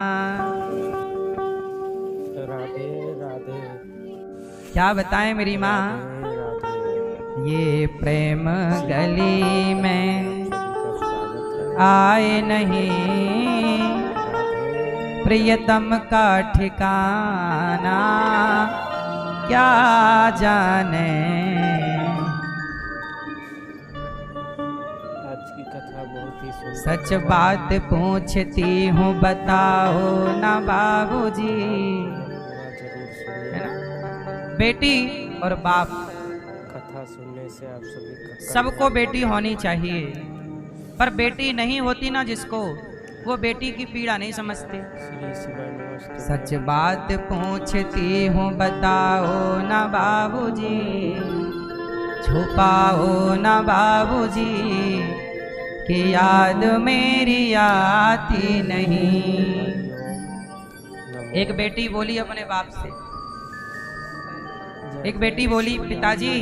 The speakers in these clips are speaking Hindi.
राधे राधे। क्या बताएं मेरी माँ, राधे ये प्रेम गली में राधे। आए नहीं, प्रियतम का ठिकाना क्या जाने। आज की कथा बहुत ही सुंदर। सच बात पूछती हूँ बताओ ना बाबूजी, जरूर सुनिए। है ना। बेटी और बाप कथा सुनने से आप सभी का सबको बेटी होनी चाहिए, पर बेटी नहीं होती ना जिसको, वो बेटी की पीड़ा नहीं समझते। श्री शिवाय नमस्ते। सच बात पूछती हूँ बताओ ना बाबूजी, छुपाओ ना बाबूजी, कि याद मेरी आती नहीं। एक बेटी बोली अपने बाप से, एक बेटी बोली पिताजी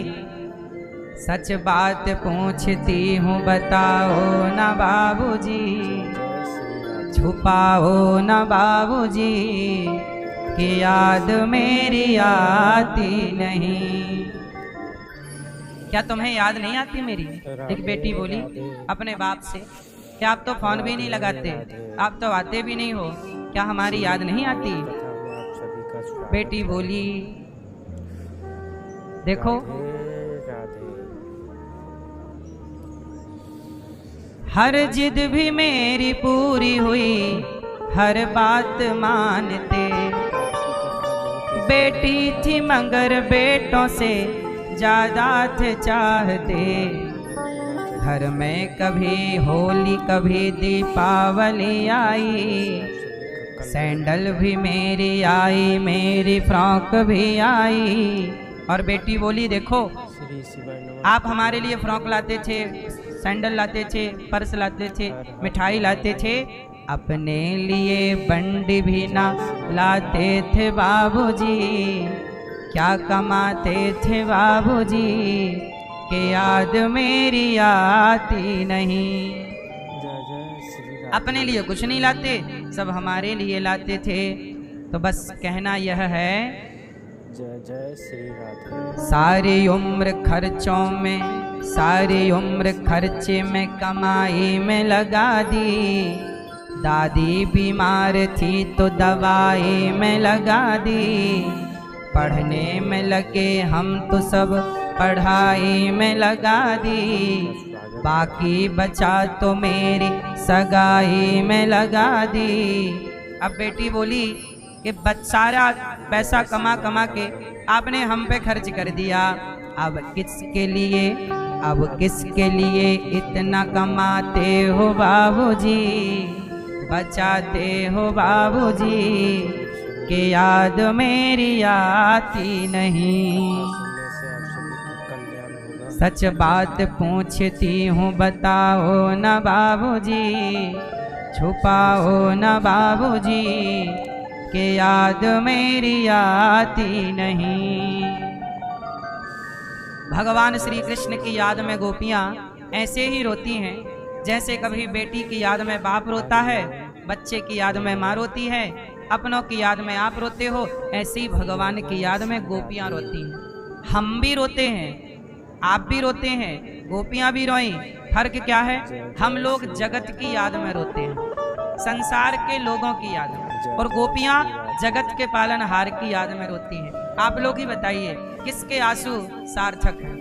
सच बात पूछती हूँ बताओ ना बाबूजी, छुपाओ ना बाबूजी, कि याद मेरी आती नहीं। क्या तुम्हें याद नहीं आती मेरी? एक बेटी बोली अपने बाप से, क्या आप तो फोन भी नहीं लगाते, आप तो आते भी नहीं हो, क्या हमारी याद नहीं आती? बेटी बोली देखो हर जिद भी मेरी पूरी हुई, हर बात मानते। बेटी थी मगर बेटों से ज्यादा थे चाहते। घर में कभी होली कभी दीपावली आई, सैंडल भी मेरी आई, मेरी फ्रॉक भी आई। और बेटी बोली देखो आप हमारे लिए फ्रॉक लाते थे, सैंडल लाते थे, पर्स लाते थे, मिठाई लाते थे, अपने लिए बंडी भी ना लाते थे बाबूजी। क्या कमाते थे बाबूजी, कि याद मेरी आती नहीं। अपने लिए कुछ नहीं लाते, सब हमारे लिए लाते थे। तो बस कहना यह है, जय जय श्री राधे। सारी उम्र खर्चों में, सारी उम्र खर्चे में कमाई में लगा दी। दादी बीमार थी तो दवाई में लगा दी। पढ़ने में लगे हम तो सब पढ़ाई में लगा दी। बाकी बचा तो मेरी सगाई में लगा दी। अब बेटी बोली कि सारा पैसा कमा कमा के आपने हम पे खर्च कर दिया, अब किसके लिए, अब किसके लिए इतना कमाते हो बाबूजी, बचाते हो बाबूजी, कि याद मेरी आती नहीं। सच बात पूछती हूँ बताओ ना बाबूजी, छुपाओ ना बाबूजी, कि याद मेरी आती नहीं। भगवान श्री कृष्ण की याद में गोपियाँ ऐसे ही रोती हैं, जैसे कभी बेटी की याद में बाप रोता है, बच्चे की याद में माँ रोती है, अपनों की याद में आप रोते हो, ऐसे ही भगवान की याद में गोपियाँ रोती हैं। हम भी रोते हैं, आप भी रोते हैं, गोपियाँ भी रोई। फर्क क्या है? हम लोग जगत की याद में रोते हैं, संसार के लोगों की याद में, और गोपियाँ जगत के पालनहार की याद में रोती हैं। आप लोग ही बताइए किसके आंसू सार्थक हैं,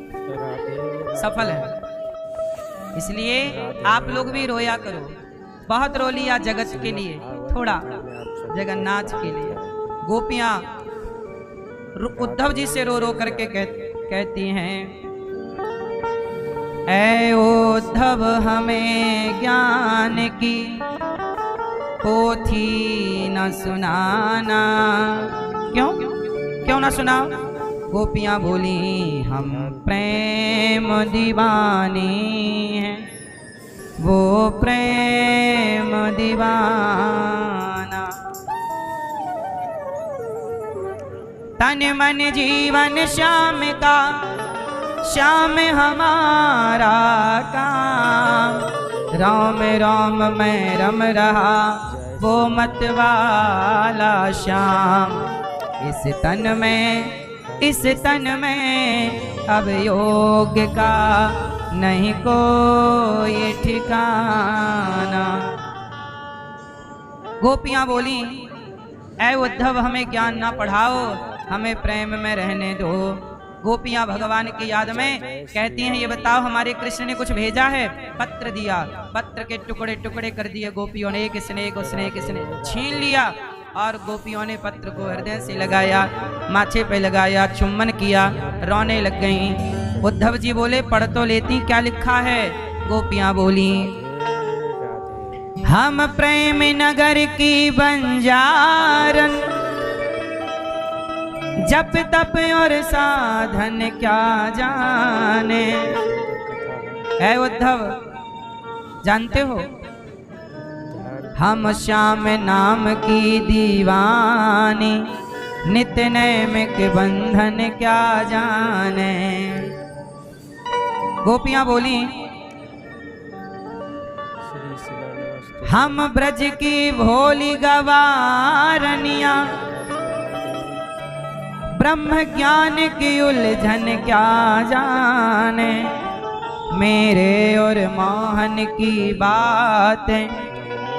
सफल हैं? इसलिए आप लोग भी रोया करो। बहुत रो लिया जगत के लिए, थोड़ा जगन्नाथ के लिए। गोपियाँ उद्धव जी से रो रो करके कहती हैं, ऐ उद्धव हमें ज्ञान की पोथी न सुनाना। क्यों क्यों ना सुनाओ? गोपियाँ बोली हम प्रेम दीवानी हैं, वो प्रेम दीवाना। तन मन जीवन श्याम का, श्याम हमारा काम। राम राम मैं रम रहा, वो मत वाला श्याम। इस तन में अब योग का नहीं कोई ठिकाना। गोपियां बोली, ऐ उद्धव हमें ज्ञान ना पढ़ाओ, हमें प्रेम में रहने दो। गोपियां भगवान की याद में कहती हैं, ये बताओ हमारे कृष्ण ने कुछ भेजा है? पत्र दिया, पत्र के टुकड़े टुकड़े कर दिए गोपियों ने, किसने छीन लिया और गोपियों ने पत्र को हृदय से लगाया, माथे पे लगाया, चुम्बन किया, रोने लग गईं। उद्धव जी बोले, पढ़ तो लेती, क्या लिखा है? गोपियां बोली, हम प्रेम नगर की बंजारन, जप तप और साधन क्या जाने। ऐ उद्धव, जानते हो हम श्याम नाम की दीवानी, नित्य नैमिक बंधन क्या जाने। गोपियां बोली, हम ब्रज की भोली गवारनिया, ब्रह्म ज्ञान की उलझन क्या जाने। मेरे और मोहन की बात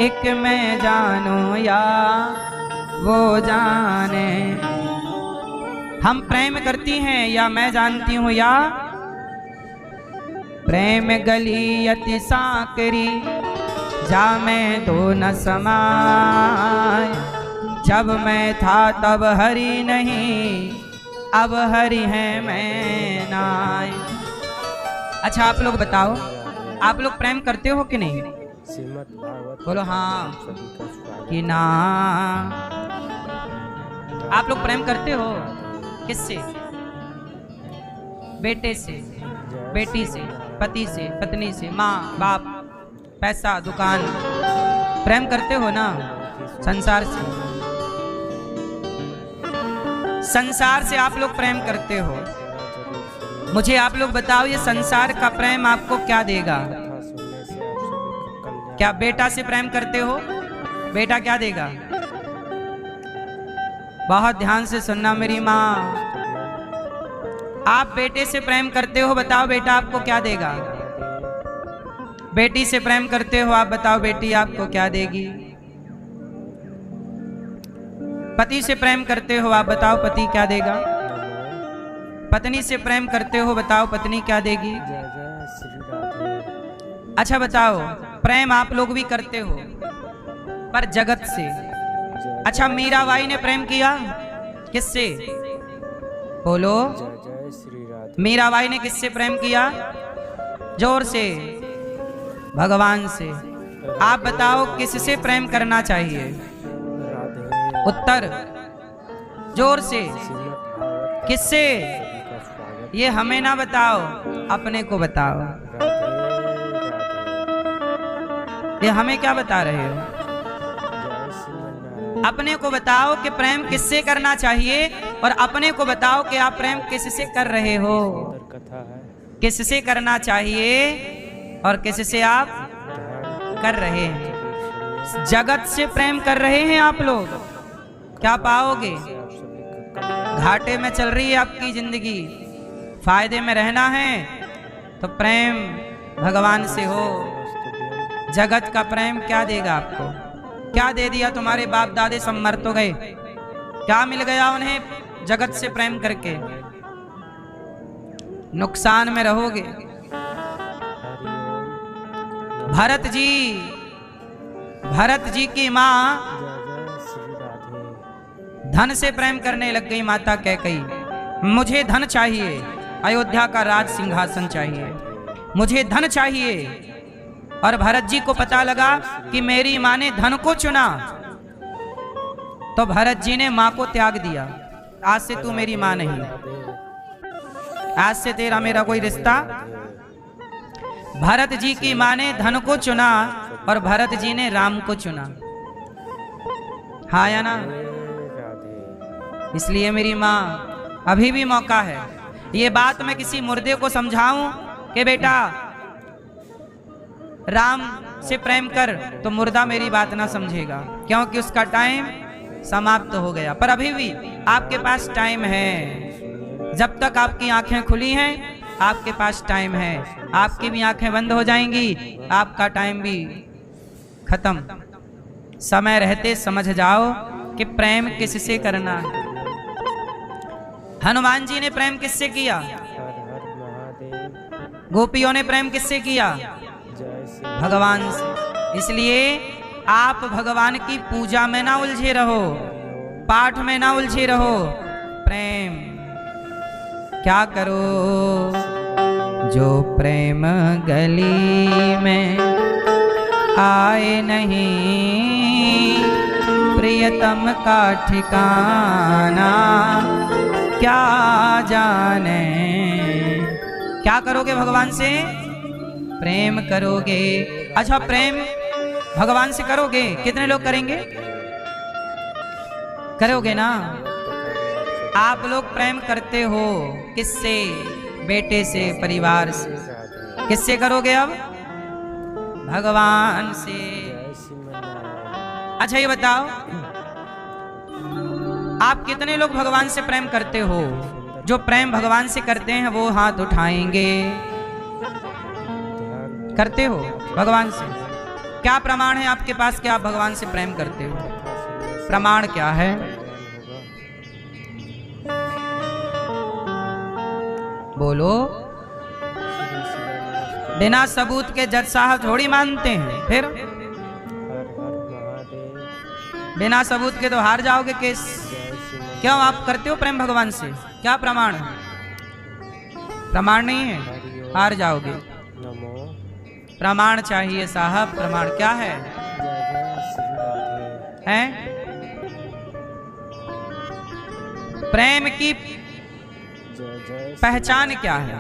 एक मैं जानूं या वो जाने। हम प्रेम करती हैं या मैं जानती हूँ या। प्रेम गली अति सांकरी, जा मैं तो न समाय। जब मैं था तब हरि नहीं, अब हरि है मैं नाय। अच्छा आप लोग बताओ, आप लोग प्रेम करते हो कि नहीं? श्रीमद् भागवत बोलो हाँ सभी का स्वागत। कि ना। आप लोग प्रेम करते हो किससे? बेटे से, बेटी से, पति से, पत्नी से, माँ बाप, पैसा, दुकान, प्रेम करते हो ना? संसार से, संसार से आप लोग प्रेम करते हो। मुझे आप लोग बताओ, ये संसार का प्रेम आपको क्या देगा? क्या बेटा से प्रेम करते हो? बेटा क्या देगा? बहुत ध्यान से सुनना मेरी माँ। आप बेटे से प्रेम करते हो, बताओ बेटा आपको क्या देगा? बेटी से प्रेम करते हो, आप बताओ बेटी आपको क्या देगी? पति से प्रेम करते हो, आप बताओ पति क्या देगा? पत्नी से प्रेम करते हो, बताओ पत्नी क्या देगी? अच्छा बताओ, प्रेम आप लोग भी करते हो पर जगत से। अच्छा मीराबाई ने प्रेम किया किससे? बोलो। मीराबाई ने किससे प्रेम किया? जोर से, भगवान से। आप बताओ किससे प्रेम करना चाहिए? उत्तर जोर से, किससे? ये हमें ना बताओ, अपने को बताओ। ये हमें क्या बता रहे हो? अपने को बताओ कि प्रेम किससे करना चाहिए और अपने को बताओ कि आप प्रेम किससे कर रहे हो। किससे करना चाहिए और किससे आप कर रहे हैं? जगत से प्रेम कर रहे हैं आप लोग, क्या पाओगे? घाटे में चल रही है आपकी जिंदगी। फायदे में रहना है तो प्रेम भगवान से हो। जगत का प्रेम क्या देगा आपको? क्या दे दिया? तुम्हारे बाप दादे सब मर तो गए, क्या मिल गया उन्हें जगत से प्रेम करके? नुकसान में रहोगे। भरत जी की माँ धन से प्रेम करने लग गई। माता कैकेयी, मुझे धन चाहिए, अयोध्या का राज सिंहासन चाहिए, मुझे धन चाहिए। और भरत जी को पता लगा कि मेरी माँ ने धन को चुना, तो भरत जी ने माँ को त्याग दिया। आज से तू मेरी माँ नहीं, आज से तेरा मेरा कोई रिश्ता। भरत जी की माँ ने धन को चुना और भरत जी ने राम को चुना। हाँ या ना? इसलिए मेरी माँ, अभी भी मौका है। ये बात मैं किसी मुर्दे को समझाऊं कि बेटा राम से प्रेम कर तो मुर्दा मेरी बात ना समझेगा, क्योंकि उसका टाइम समाप्त हो गया। पर अभी भी आपके पास टाइम है। जब तक आपकी आंखें खुली हैं आपके पास टाइम है। आपकी भी आंखें बंद हो जाएंगी, आपका टाइम भी खत्म। समय रहते समझ जाओ कि प्रेम किससे करना है। हनुमान जी ने प्रेम किससे किया? हर हर महादेव। गोपियों ने प्रेम किससे किया? जय श्री भगवान से। इसलिए आप भगवान की पूजा में ना उलझे रहो, पाठ में ना उलझे रहो। प्रेम क्या करो? जो प्रेम गली में आए नहीं, प्रियतम का ठिकाना क्या जाने। क्या करोगे? भगवान से प्रेम करोगे। अच्छा, प्रेम भगवान से करोगे, कितने लोग करेंगे? करोगे ना? आप लोग प्रेम करते हो किससे? बेटे से, परिवार से। किससे करोगे अब? भगवान से। जय श्री नारायण। अच्छा ये बताओ, आप कितने लोग भगवान से प्रेम करते हो? जो प्रेम भगवान से करते हैं वो हाथ उठाएंगे। करते हो भगवान से? क्या प्रमाण है आपके पास कि आप भगवान से प्रेम करते हो? प्रमाण क्या है? बोलो। बिना सबूत के जज साहब थोड़ी मानते हैं। फिर हर हर महादेव। बिना सबूत के तो हार जाओगे केस। जय श्री क्यों? आप करते हो प्रेम भगवान से? क्या प्रमाण है? प्रमाण नहीं है, हार जाओगे। नमो। प्रमाण चाहिए साहब। प्रमाण क्या है? जय जय श्री राधे। हैं? प्रेम की जय जय पहचान क्या है?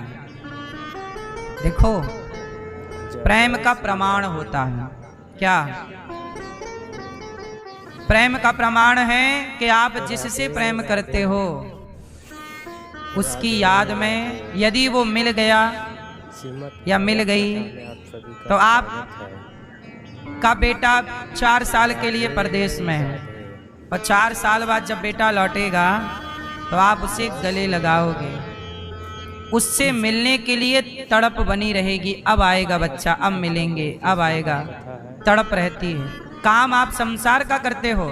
देखो, प्रेम का प्रमाण होता है क्या? प्रेम का प्रमाण है कि आप जिससे प्रेम करते हो उसकी याद में यदि वो मिल गया श्रीमत या मिल गई आप सभी का तो आप स्वागत है। का बेटा 4 साल के लिए परदेश में है और 4 साल बाद जब बेटा लौटेगा तो आप उसे गले लगाओगे। उससे मिलने के लिए तड़प बनी रहेगी। अब आएगा बच्चा, अब मिलेंगे, अब आएगा। तड़प रहती है। काम आप संसार का करते हो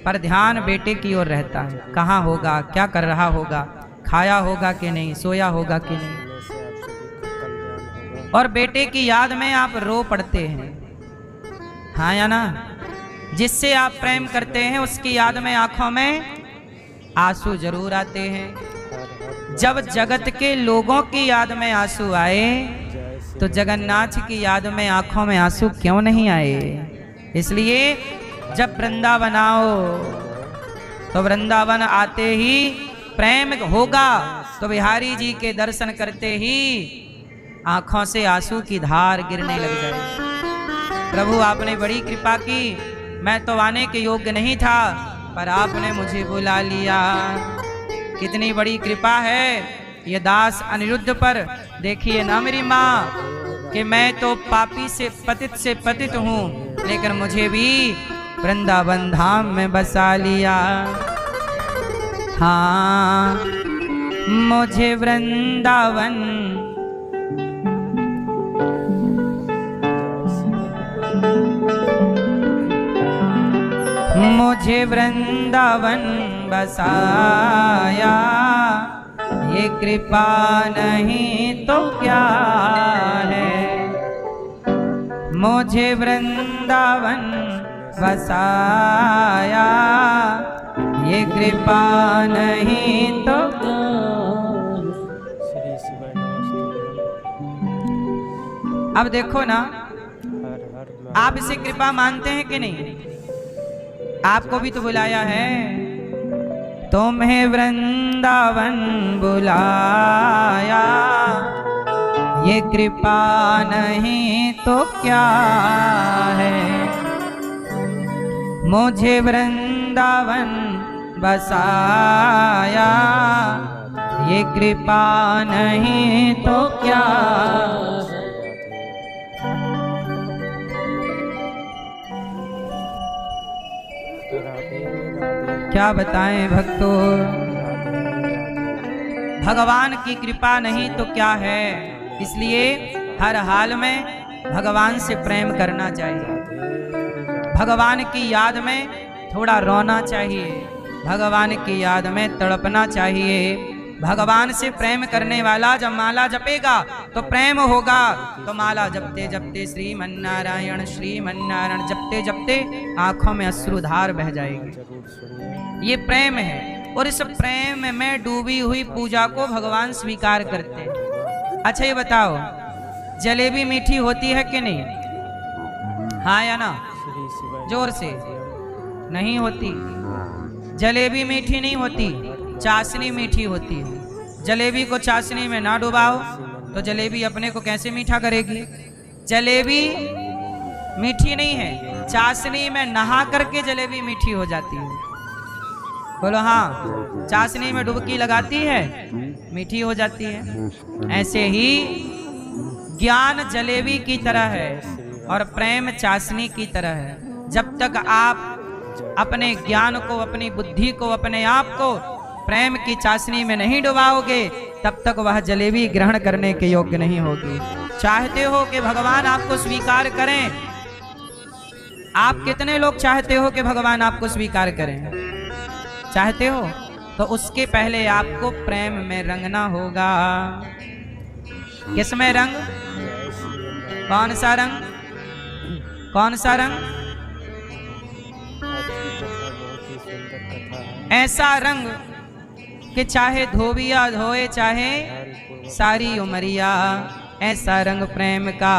पर ध्यान बेटे की ओर रहता है। कहाँ होगा, क्या कर रहा होगा, खाया होगा कि नहीं, सोया होगा कि नहीं। मिलने से आप सभी का कल्याण होगा। और बेटे की याद में आप रो पड़ते हैं, हाँ या ना? जिससे आप प्रेम करते हैं उसकी याद में आंखों में आंसू जरूर आते हैं। हर हर जब जगत के लोगों की याद में आंसू आए जय श्री तो जगन्नाथ की याद में आंखों में आंसू क्यों नहीं आए? इसलिए जब वृंदावन आओ तो वृंदावन आते ही प्रेम होगा तो बिहारी जी के दर्शन करते ही आंखों से आंसू की धार गिरने लग जाए। प्रभु आपने बड़ी कृपा की, मैं तो आने के योग्य नहीं था पर आपने मुझे बुला लिया। कितनी बड़ी कृपा है ये दास अनिरुद्ध पर। देखिए ना मेरी माँ कि मैं तो पापी से पतित हूँ लेकिन मुझे भी वृंदावन धाम में बसा लिया। हाँ, मुझे वृंदावन मुझे वृंदावन बसाया, ये कृपा नहीं तो क्या है। मुझे वृंदावन बसाया, ये कृपा नहीं तो। श्री शिवाय नमस्तुभ्यं। अब देखो ना, हर हर आप इसे कृपा मानते हैं कि नहीं? आपको भी तो बुलाया है। तुम्हें वृंदावन बुलाया, ये कृपा नहीं तो क्या है। मुझे वृंदावन बसाया, ये कृपा नहीं तो क्या। क्या बताएं भक्तों, भगवान की कृपा नहीं तो क्या है। इसलिए हर हाल में भगवान से प्रेम करना चाहिए। भगवान की याद में थोड़ा रोना चाहिए, भगवान की याद में तड़पना चाहिए। भगवान से प्रेम करने वाला जब माला जपेगा तो प्रेम होगा। तो माला जपते जपते श्रीमन्नारायण श्रीमन्नारायण जपते जपते आंखों में अश्रुधार बह जाएगी। ये प्रेम है, और इस प्रेम में डूबी हुई पूजा को भगवान स्वीकार करते हैं। अच्छा ये बताओ, जलेबी मीठी होती है कि नहीं? हाँ या ना? जोर से। नहीं होती। जलेबी मीठी नहीं होती, चाशनी मीठी होती है। जलेबी को चाशनी में ना डुबाओ तो जलेबी अपने को कैसे मीठा करेगी? जलेबी मीठी नहीं है, चाशनी में नहा करके जलेबी मीठी हो जाती है। बोलो हाँ, चाशनी में डुबकी लगाती है, मीठी हो जाती है। ऐसे ही ज्ञान जलेबी की तरह है और प्रेम चाशनी की तरह है। जब तक आप अपने ज्ञान को, अपनी बुद्धि को, अपने आप को प्रेम की चाशनी में नहीं डुबाओगे, तब तक वह जलेबी ग्रहण करने के योग्य नहीं होगी। चाहते हो कि भगवान आपको स्वीकार करें? आप कितने लोग चाहते हो कि भगवान आपको स्वीकार करें? चाहते हो? तो उसके पहले आपको प्रेम में रंगना होगा। किसमें रंग? कौन सा रंग? कौन सा रंग? ऐसा रंग कि चाहे धोबिया धोए चाहे सारी उमरिया। ऐसा रंग प्रेम का,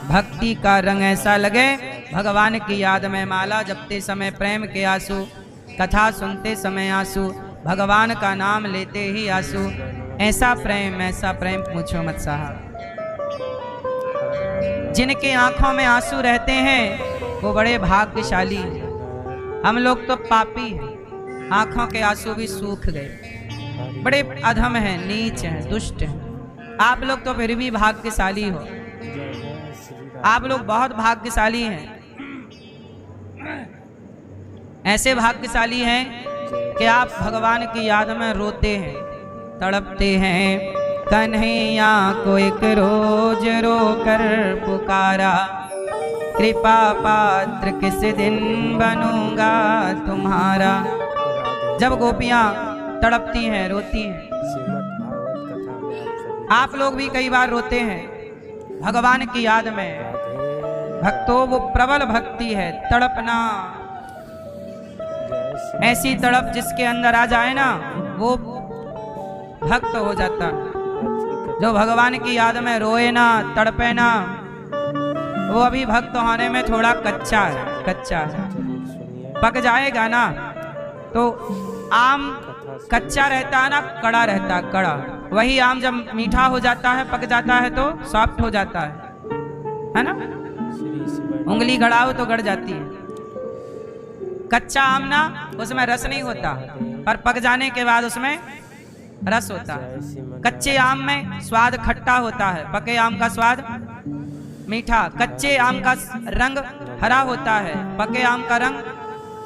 भक्ति का रंग ऐसा लगे भगवान की याद में माला जपते समय प्रेम के आंसू, कथा सुनते समय आंसू, भगवान का नाम लेते ही आंसू। ऐसा प्रेम पूछो मत साहब। जिनके आंखों में आंसू रहते हैं वो बड़े भाग्यशाली हैं। हम लोग तो पापी हैं, आंखों के आंसू भी सूख गए, बड़े अधम हैं, नीच हैं, दुष्ट हैं। आप लोग तो फिर भी भाग्यशाली हो, आप लोग बहुत भाग्यशाली हैं। ऐसे भाग्यशाली हैं कि आप भगवान की याद में रोते हैं, तड़पते हैं। कन्हैया को एक रोज रो कर पुकारा, कृपा पात्र किस दिन बनूंगा तुम्हारा। जब गोपियां तड़पती हैं, रोती हैं, आप लोग भी कई बार रोते हैं भगवान की याद में। भक्तों, वो प्रबल भक्ति है, तड़पना। ऐसी तड़प जिसके अंदर आ जाए ना, वो भक्त हो जाता है। जो भगवान की याद में रोए ना, तड़पे ना, वो अभी भक्त होने में थोड़ा कच्चा है, कच्चा है। पक जाएगा ना तो आम कच्चा रहता है ना, कड़ा रहता है, कड़ा। वही आम जब मीठा हो जाता है, पक जाता है तो सॉफ्ट हो जाता है ना? उंगली गड़ाओ तो गड़ जाती है। कच्चा आम ना, उसमें रस नहीं होता, पर पक जाने के बाद उसमें रस होता है। कच्चे आम में स्वाद खट्टा होता है, पके आम का स्वाद मीठा। कच्चे आम का रंग हरा होता है, पके आम का रंग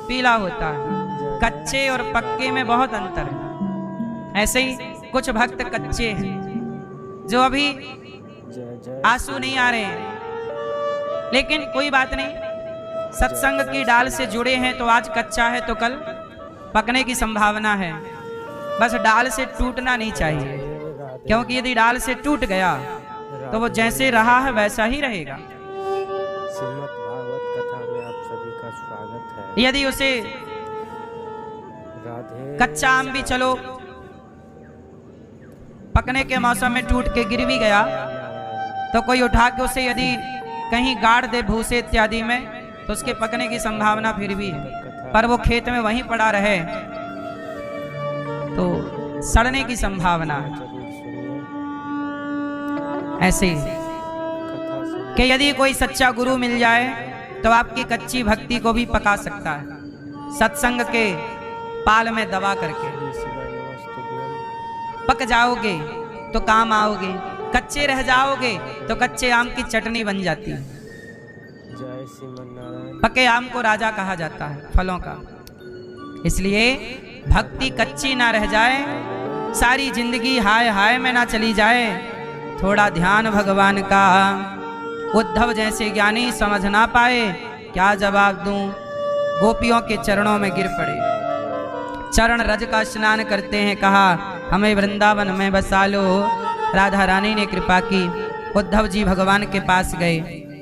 पीला होता है। कच्चे और पक्के में बहुत अंतर है। ऐसे ही कुछ भक्त कच्चे हैं, जो अभी आंसू नहीं आ रहे हैं, लेकिन कोई बात नहीं, सत्संग की डाल से जुड़े हैं तो आज कच्चा है तो कल पकने की संभावना है। बस डाल से टूटना नहीं चाहिए, क्योंकि यदि डाल से टूट गया तो वो जैसे रहा है वैसा ही रहेगा। श्रीमद् भागवत कथा में आप सभी का स्वागत है। यदि उसे राधे कच्चा आम भी चलो पकने के मौसम में टूट के गिर भी गया, तो कोई उठा के उसे यदि कहीं गाड़ दे भूसे इत्यादि में, तो उसके पकने की संभावना फिर भी है। पर वो खेत में वहीं पड़ा रहे तो सड़ने की संभावना है। ऐसे कि यदि कोई सच्चा गुरु मिल जाए तो आपकी कच्ची भक्ति को भी पका सकता है, सत्संग के पाल में दबा करके। पक जाओगे तो काम आओगे, कच्चे रह जाओगे तो कच्चे आम की चटनी बन जाती है। जय श्रीमन्नारायण। पके आम को राजा कहा जाता है फलों का, इसलिए भक्ति कच्ची ना रह जाए, सारी जिंदगी हाय हाय में ना चली जाए, थोड़ा ध्यान भगवान का। उद्धव जैसे ज्ञानी समझ ना पाए, क्या जवाब दूं, गोपियों के चरणों में गिर पड़े, चरण रज का स्नान करते हैं, कहा हमें वृंदावन में बसा लो। राधा रानी ने कृपा की, उद्धव जी भगवान के पास गए,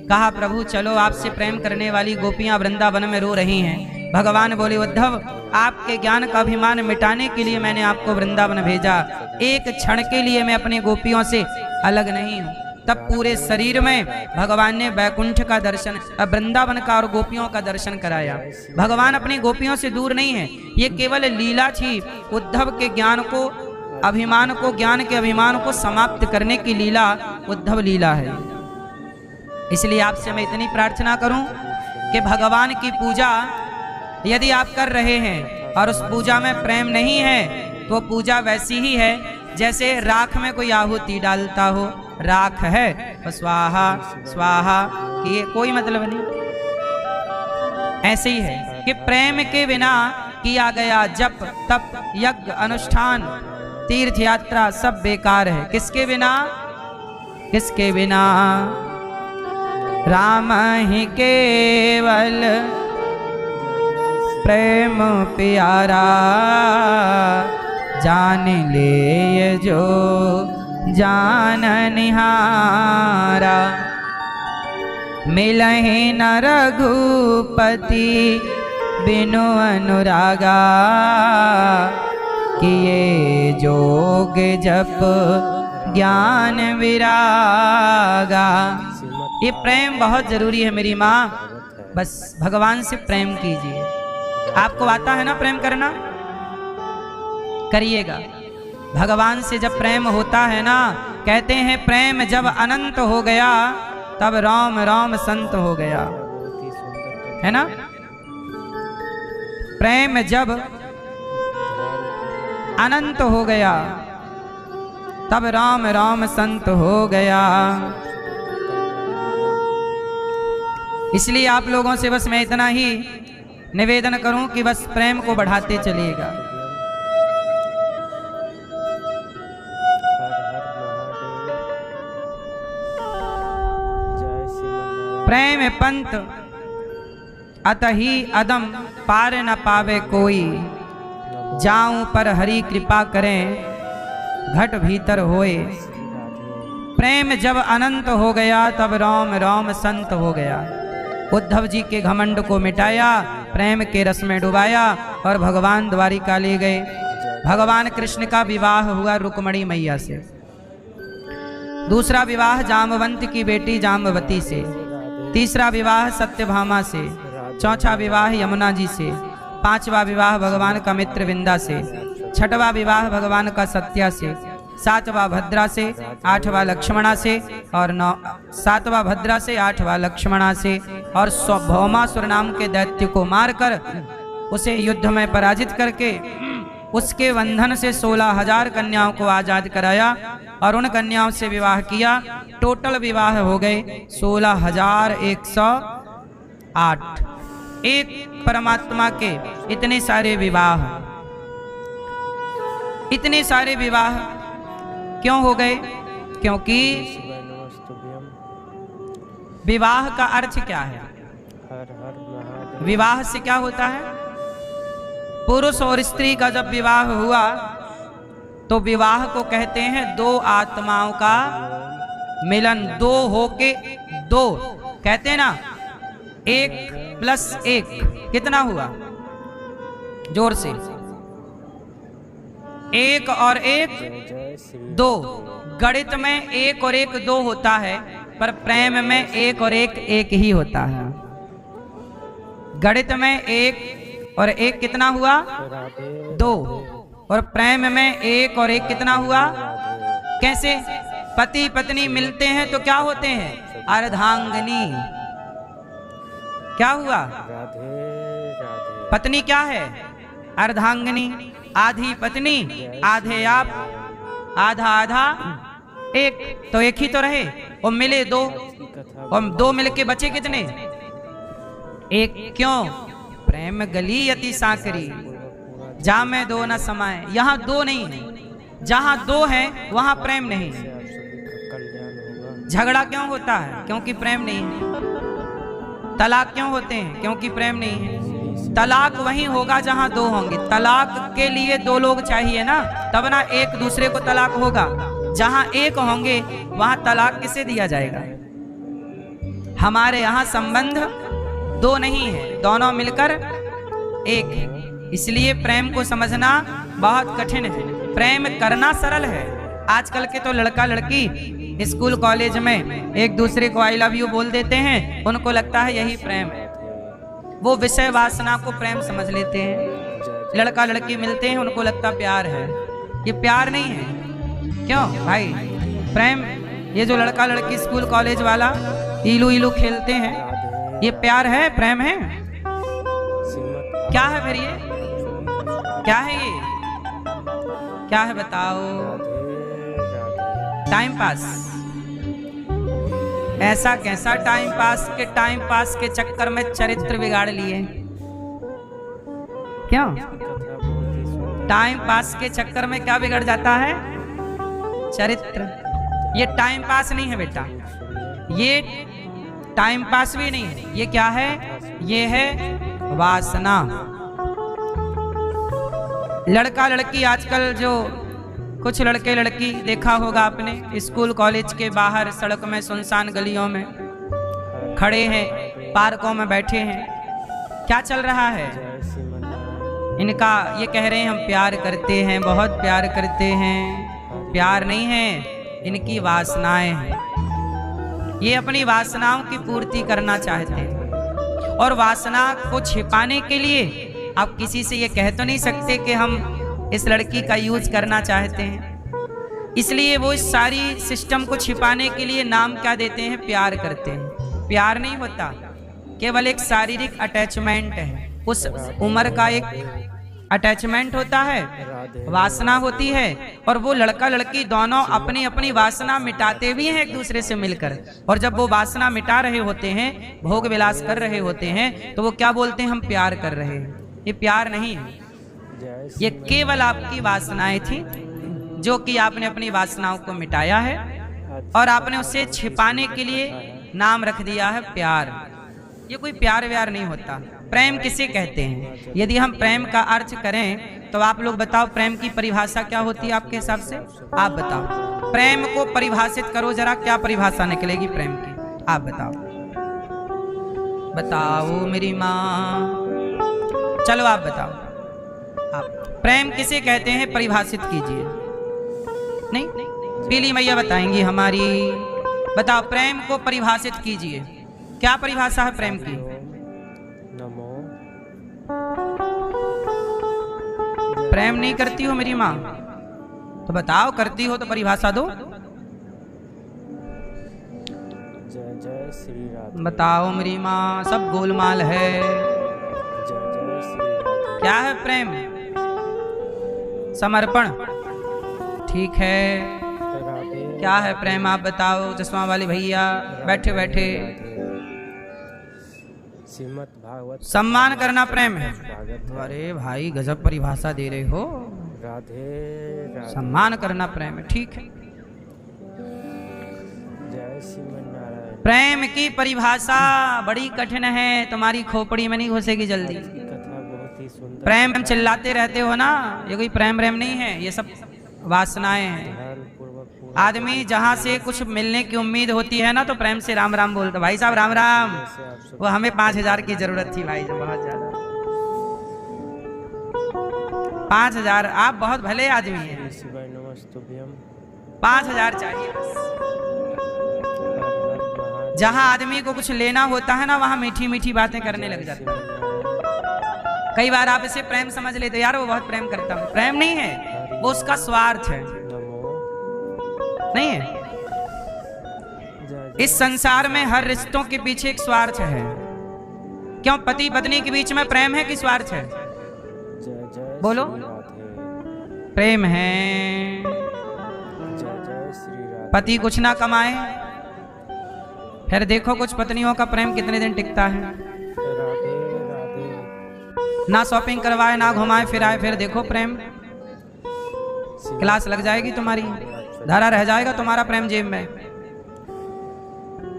कहा प्रभु चलो, आपसे प्रेम करने वाली गोपियां वृंदावन में रो रही हैं। भगवान बोले उद्धव, आपके ज्ञान का अभिमान मिटाने के लिए मैंने आपको वृंदावन भेजा, एक क्षण के लिए मैं अपनी गोपियों से अलग नहीं हूँ। तब पूरे शरीर में भगवान ने वैकुंठ का दर्शन, वृंदावन का और गोपियों का दर्शन कराया। भगवान अपनी गोपियों से दूर नहीं है, ये केवल लीला थी, उद्धव के ज्ञान को, अभिमान को, ज्ञान के अभिमान को समाप्त करने की लीला उद्धव लीला है। इसलिए आपसे मैं इतनी प्रार्थना करूं कि भगवान की पूजा यदि आप कर रहे हैं और उस पूजा में प्रेम नहीं है, तो पूजा वैसी ही है जैसे राख में कोई आहुति डालता हो, राख है तो स्वाहा स्वाहा, ये कोई मतलब नहीं। ऐसे ही है कि प्रेम के बिना किया गया जप तप यज्ञ अनुष्ठान तीर्थ यात्रा सब बेकार है। किसके बिना? किसके बिना? राम ही केवल प्रेम प्यारा, जान ले ये जो जान निहारा। मिलहि न रघुपति बिनु अनुरागा, किए जोग जप ज्ञान विरागा। ये प्रेम बहुत जरूरी है मेरी माँ, बस भगवान से प्रेम कीजिए। आपको आता है ना प्रेम करना, करिएगा। भगवान से जब प्रेम होता है ना, कहते हैं प्रेम जब अनंत हो गया तब राम राम संत हो गया, है ना। प्रेम जब अनंत हो गया तब राम राम संत हो गया। इसलिए आप लोगों से बस मैं इतना ही निवेदन करूं कि बस प्रेम को बढ़ाते चलिएगा। प्रेम पंत अतहि अदम पार न पावे कोई, जाऊं पर हरि कृपा करें घट भीतर होए। प्रेम जब अनंत हो गया तब राम राम संत हो गया। उद्धव जी के घमंड को मिटाया, प्रेम के रस में डुबाया और भगवान द्वारिका ले गए। भगवान कृष्ण का विवाह हुआ रुक्मणी मैया से, दूसरा विवाह जामवंत की बेटी जाम्बवती से, तीसरा विवाह सत्यभामा से, चौथा विवाह यमुना जी से, पांचवा विवाह भगवान का मित्र विंदा से, छठवां विवाह भगवान का सत्या से, सातवां भद्रा से, आठवां लक्ष्मणा से और सातवां भद्रा से, आठवां लक्ष्मणा से। और भौमासुर नाम के दैत्य को मारकर उसे युद्ध में पराजित करके उसके बंधन से 16,000 कन्याओं को आजाद कराया और उन कन्याओं से विवाह किया। टोटल विवाह हो गए 16,108। एक परमात्मा के इतने सारे विवाह, इतने सारे विवाह क्यों हो गए? क्योंकि विवाह का अर्थ क्या है? विवाह से क्या होता है? पुरुष और स्त्री का जब विवाह हुआ तो विवाह को कहते हैं दो आत्माओं का मिलन। दो होके दो कहते हैं ना, 1 + 1 कितना हुआ? जोर से। 1 और 1 2। गणित में 1 और 1 2 होता है, पर प्रेम में 1 और 1 1 ही होता है। गणित में 1 और 1 कितना हुआ? 2। और प्रेम में 1 और 1 कितना हुआ? कैसे? पति पत्नी मिलते हैं तो क्या होते हैं? अर्धांगिनी। क्या हुआ? पत्नी क्या है? अर्धांगिनी। आधी पत्नी आधे आप, आधा आधा एक, तो एक ही तो रहे। और मिले 2 और 2 मिलके बचे कितने? 1। क्यों? प्रेम गली अति साकरी। जहाँ में दो न समाए, यहाँ दो नहीं है, जहाँ दो है वहाँ प्रेम नहीं है। आप सभी का कल्याण होगा। झगड़ा क्यों होता है? क्योंकि प्रेम नहीं है। तलाक क्यों होते हैं? क्योंकि प्रेम नहीं है। तलाक वहीं होगा जहां दो होंगे। तलाक के लिए दो लोग चाहिए ना, तब ना एक दूसरे को तलाक होगा। जहां एक होंगे वहां तलाक किसे दिया जाएगा? हमारे यहाँ संबंध दो नहीं है, दोनों मिलकर एक है। इसलिए प्रेम को समझना बहुत कठिन है। प्रेम करना सरल है। आजकल के तो लड़का लड़की स्कूल कॉलेज में एक दूसरे को आई लव यू बोल देते हैं, उनको लगता है यही प्रेम है। वो विषय वासना को प्रेम समझ लेते हैं। लड़का लड़की मिलते हैं, उनको लगता प्यार है। ये प्यार नहीं है। क्यों भाई? प्रेम, ये जो लड़का लड़की स्कूल कॉलेज वाला इलू इलू खेलते हैं, ये प्यार है? प्रेम है? क्या है फिर? ये क्या है? ये क्या है बताओ? Time pass. ऐसा कैसा टाइम पास के टाइम पास के चक्कर में चरित्र बिगाड़ लिए? क्यों? टाइम पास के चक्कर में क्या बिगड़ जाता है? चरित्र। ये टाइम पास नहीं है बेटा, ये टाइम पास भी नहीं है। ये क्या है? ये है वासना। लड़का लड़की आजकल जो कुछ लड़के लड़की देखा होगा आपने, स्कूल कॉलेज के बाहर सड़क में सुनसान गलियों में खड़े हैं, पार्कों में बैठे हैं। क्या चल रहा है इनका? ये कह रहे हैं हम प्यार करते हैं, बहुत प्यार करते हैं। प्यार नहीं है, इनकी वासनाएं हैं। ये अपनी वासनाओं की पूर्ति करना चाहते हैं। और वासना को छिपाने के लिए आप किसी से ये कह तो नहीं सकते कि हम इस लड़की का यूज करना चाहते हैं। इसलिए वो इस सारी सिस्टम को छिपाने के लिए नाम क्या देते हैं? प्यार करते हैं। प्यार नहीं होता, केवल एक शारीरिक अटैचमेंट है। उस उम्र का एक अटैचमेंट होता है, वासना होती है। और वो लड़का लड़की दोनों अपनी अपनी वासना मिटाते भी हैं एक दूसरे से मिलकर। और जब वो वासना मिटा रहे होते हैं, भोग विलास कर रहे होते हैं, तो वो क्या बोलते हैं? हम प्यार कर रहे हैं। ये प्यार नहीं है, ये केवल आपकी वासनाएं थी जो कि आपने अपनी वासनाओं को मिटाया है और आपने उसे छिपाने के लिए नाम रख दिया है प्यार। ये कोई प्यार व्यार नहीं होता। प्रेम किसे कहते हैं? यदि हम प्रेम का अर्थ करें तो आप लोग बताओ, प्रेम की परिभाषा क्या होती है आपके हिसाब से? आप बताओ, प्रेम को परिभाषित करो जरा, क्या परिभाषा निकलेगी प्रेम की? आप बताओ, बताओ मेरी माँ, चलो आप बताओ। आप प्रेम किसे कहते हैं परिभाषित कीजिए। नहीं, पीली मैया बताएंगी हमारी। बताओ, प्रेम को परिभाषित कीजिए, क्या परिभाषा है प्रेम की? नमो। प्रेम नहीं करती हो मेरी माँ? तो बताओ, करती हो तो परिभाषा दो। जय जय श्री राधे। बताओ मेरी माँ, सब गोलमाल है। जय जय श्री राधे। क्या है प्रेम? समर्पण। ठीक है, राधे। क्या है प्रेम? आप बताओ चश्मा वाले भैया, बैठे बैठे। श्रीमद् भागवत। सम्मान करना प्रेम है। स्वागत है। अरे भाई गजब परिभाषा दे रहे हो। राधे राधे। सम्मान करना प्रेम है, ठीक है। जय श्रीमन नारायण। प्रेम की परिभाषा बड़ी कठिन है, तुम्हारी खोपड़ी में नहीं घुसेगी जल्दी। की कथा बहुत ही सुंदर। प्रेम चिल्लाते रहते हो ना, ये कोई प्रेम प्रेम नहीं है, ये सब वासनाएं हैं। ध्यानपूर्वक आदमी जहां से कुछ मिलने की उम्मीद होती है ना, तो प्रेम से राम राम बोलता। भाई साहब राम राम। वो हमें 5,000 की जरूरत थी भाई, बहुत ज्यादा। 5,000? आप बहुत भले आदमी हैं। शिवाय नमस्तुभ्यम। 5,000 चाहिए बस। हर हर महादेव। जहां आदमी को कुछ लेना होता है ना, वहां मीठी मीठी बातें करने लग जाते हैं। कई बार आप इसे प्रेम समझ लेते, यार वो बहुत प्रेम करता है। प्रेम नहीं है, वो उसका स्वार्थ है। नहीं है। इस संसार में हर रिश्तों के पीछे एक स्वार्थ है। क्यों? पति पत्नी के बीच में प्रेम है कि स्वार्थ है? जय जय बोलो। श्री राधे। प्रेम है। जय जय श्री राधे। पति कुछ ना कमाए, फिर देखो कुछ पत्नियों का प्रेम कितने दिन टिकता है। राधे राधे। ना शॉपिंग करवाए ना घुमाए फिराए, फिर देखो प्रेम क्लास लग जाएगी तुम्हारी, धरा रह जाएगा तुम्हारा प्रेम जेब में।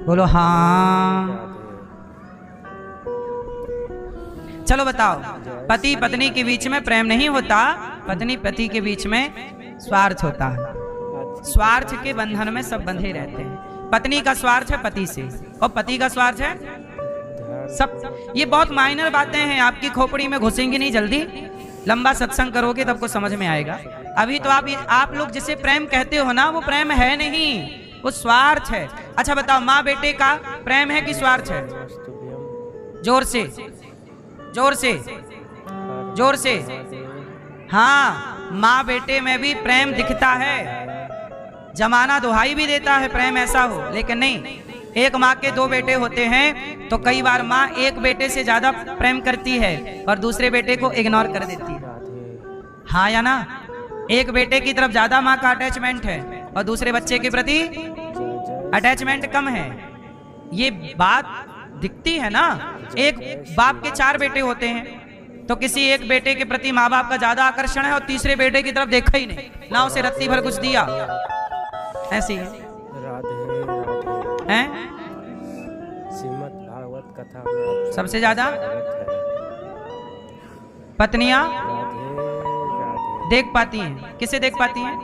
बोलो हाँ। चलो बताओ, पति पत्नी के बीच में प्रेम नहीं होता, पत्नी पति के बीच में स्वार्थ होता है। स्वार्थ के बंधन में सब बंधे रहते हैं। पत्नी का स्वार्थ है पति से और पति का स्वार्थ है सब। ये बहुत माइनर बातें हैं, आपकी खोपड़ी में घुसेंगी नहीं जल्दी, लंबा सत्संग करोगे तब को समझ में आएगा। अभी तो आप लोग जिसे प्रेम कहते हो ना, वो प्रेम है नहीं, वो स्वार्थ है। अच्छा बताओ, माँ बेटे का प्रेम है कि स्वार्थ है? जोर से जोर से जोर से। हाँ, माँ बेटे में भी प्रेम दिखता है, जमाना दुहाई भी देता है प्रेम ऐसा हो, लेकिन नहीं। एक माँ के दो बेटे होते हैं तो कई बार माँ एक बेटे से ज्यादा प्रेम करती है और दूसरे बेटे को इग्नोर कर देती है। हाँ या ना? एक बेटे की तरफ ज्यादा माँ का अटैचमेंट है और दूसरे बच्चे के प्रति अटैचमेंट कम है। ये बात दिखती है ना। एक बाप के 4 बेटे होते हैं तो किसी एक बेटे के प्रति माँ बाप का ज्यादा आकर्षण है और तीसरे बेटे की तरफ देखा ही नहीं, ना उसे रत्ती भर कुछ दिया। ऐसी है हैं? श्रीमद् भागवत कथा में सबसे ज्यादा पत्नियां देख पाती हैं। किसे देख पाती हैं?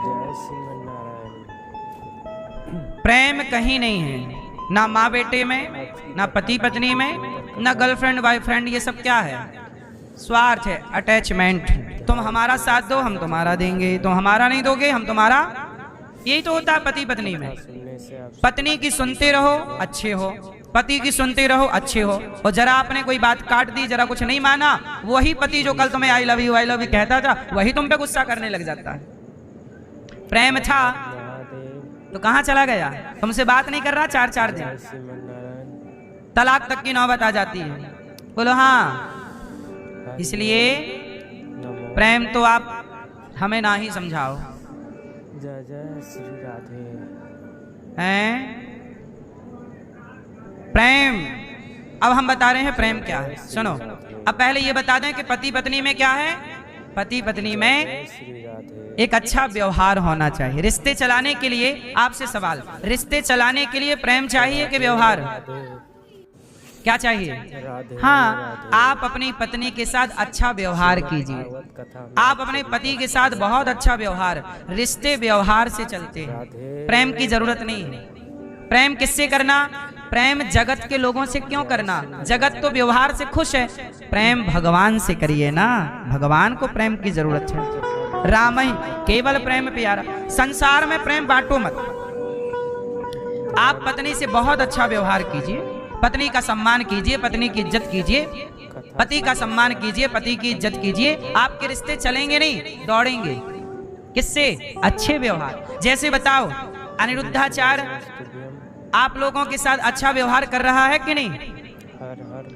जय श्रीमन्नारायण। प्रेम कहीं नहीं है, ना माँ बेटे में, ना पति पत्नी में, ना गर्लफ्रेंड बॉयफ्रेंड। ये सब क्या है? स्वार्थ है, अटैचमेंट। तुम हमारा साथ दो, हम तुम्हारा देंगे, तुम हमारा नहीं दोगे, हम तुम्हारा। यही तो होता है पति पत्नी में। पत्नी की सुनते रहो अच्छे हो, पति की सुनते रहो अच्छे हो, और जरा आपने कोई बात काट दी, जरा कुछ नहीं माना, वही पति जो कल तुम्हें आई लव यू कहता था, वही तुम पे गुस्सा करने लग जाता है। प्रेम था तो कहाँ चला गया? तुमसे बात नहीं कर रहा 4-4 दिन, तलाक तक की नौबत आ जाती है। बोलो हाँ। इसलिए प्रेम तो आप हमें ना ही समझाओ। जय जय श्री राधे। हैं? प्रेम, अब हम बता रहे हैं प्रेम क्या है। सुनो, अब पहले ये बता दें कि पति पत्नी में क्या है। पति पत्नी में एक अच्छा व्यवहार होना चाहिए। रिश्ते चलाने के लिए आपसे सवाल, रिश्ते चलाने के लिए प्रेम चाहिए कि व्यवहार? क्या चाहिए? हाँ, आप अपनी पत्नी के साथ अच्छा व्यवहार कीजिए, आप अपने पति के साथ बहुत अच्छा व्यवहार। रिश्ते व्यवहार से चलते हैं, प्रेम की जरूरत नहीं है। प्रेम किससे करना? प्रेम जगत के लोगों से क्यों करना? जगत तो व्यवहार से खुश है, प्रेम भगवान से करिए ना। भगवान को प्रेम की जरूरत है। राम ही केवल प्रेम प्यारा। संसार में प्रेम बांटो मत। आप पत्नी से बहुत अच्छा व्यवहार कीजिए, पत्नी का सम्मान कीजिए, पत्नी की इज्जत कीजिए, पति का सम्मान कीजिए, पति की इज्जत कीजिए। आपके रिश्ते चलेंगे नहीं, दौड़ेंगे। किससे? अच्छे व्यवहार। जैसे बताओ, अनिरुद्धाचार्य आप लोगों के साथ अच्छा व्यवहार कर रहा है कि नहीं?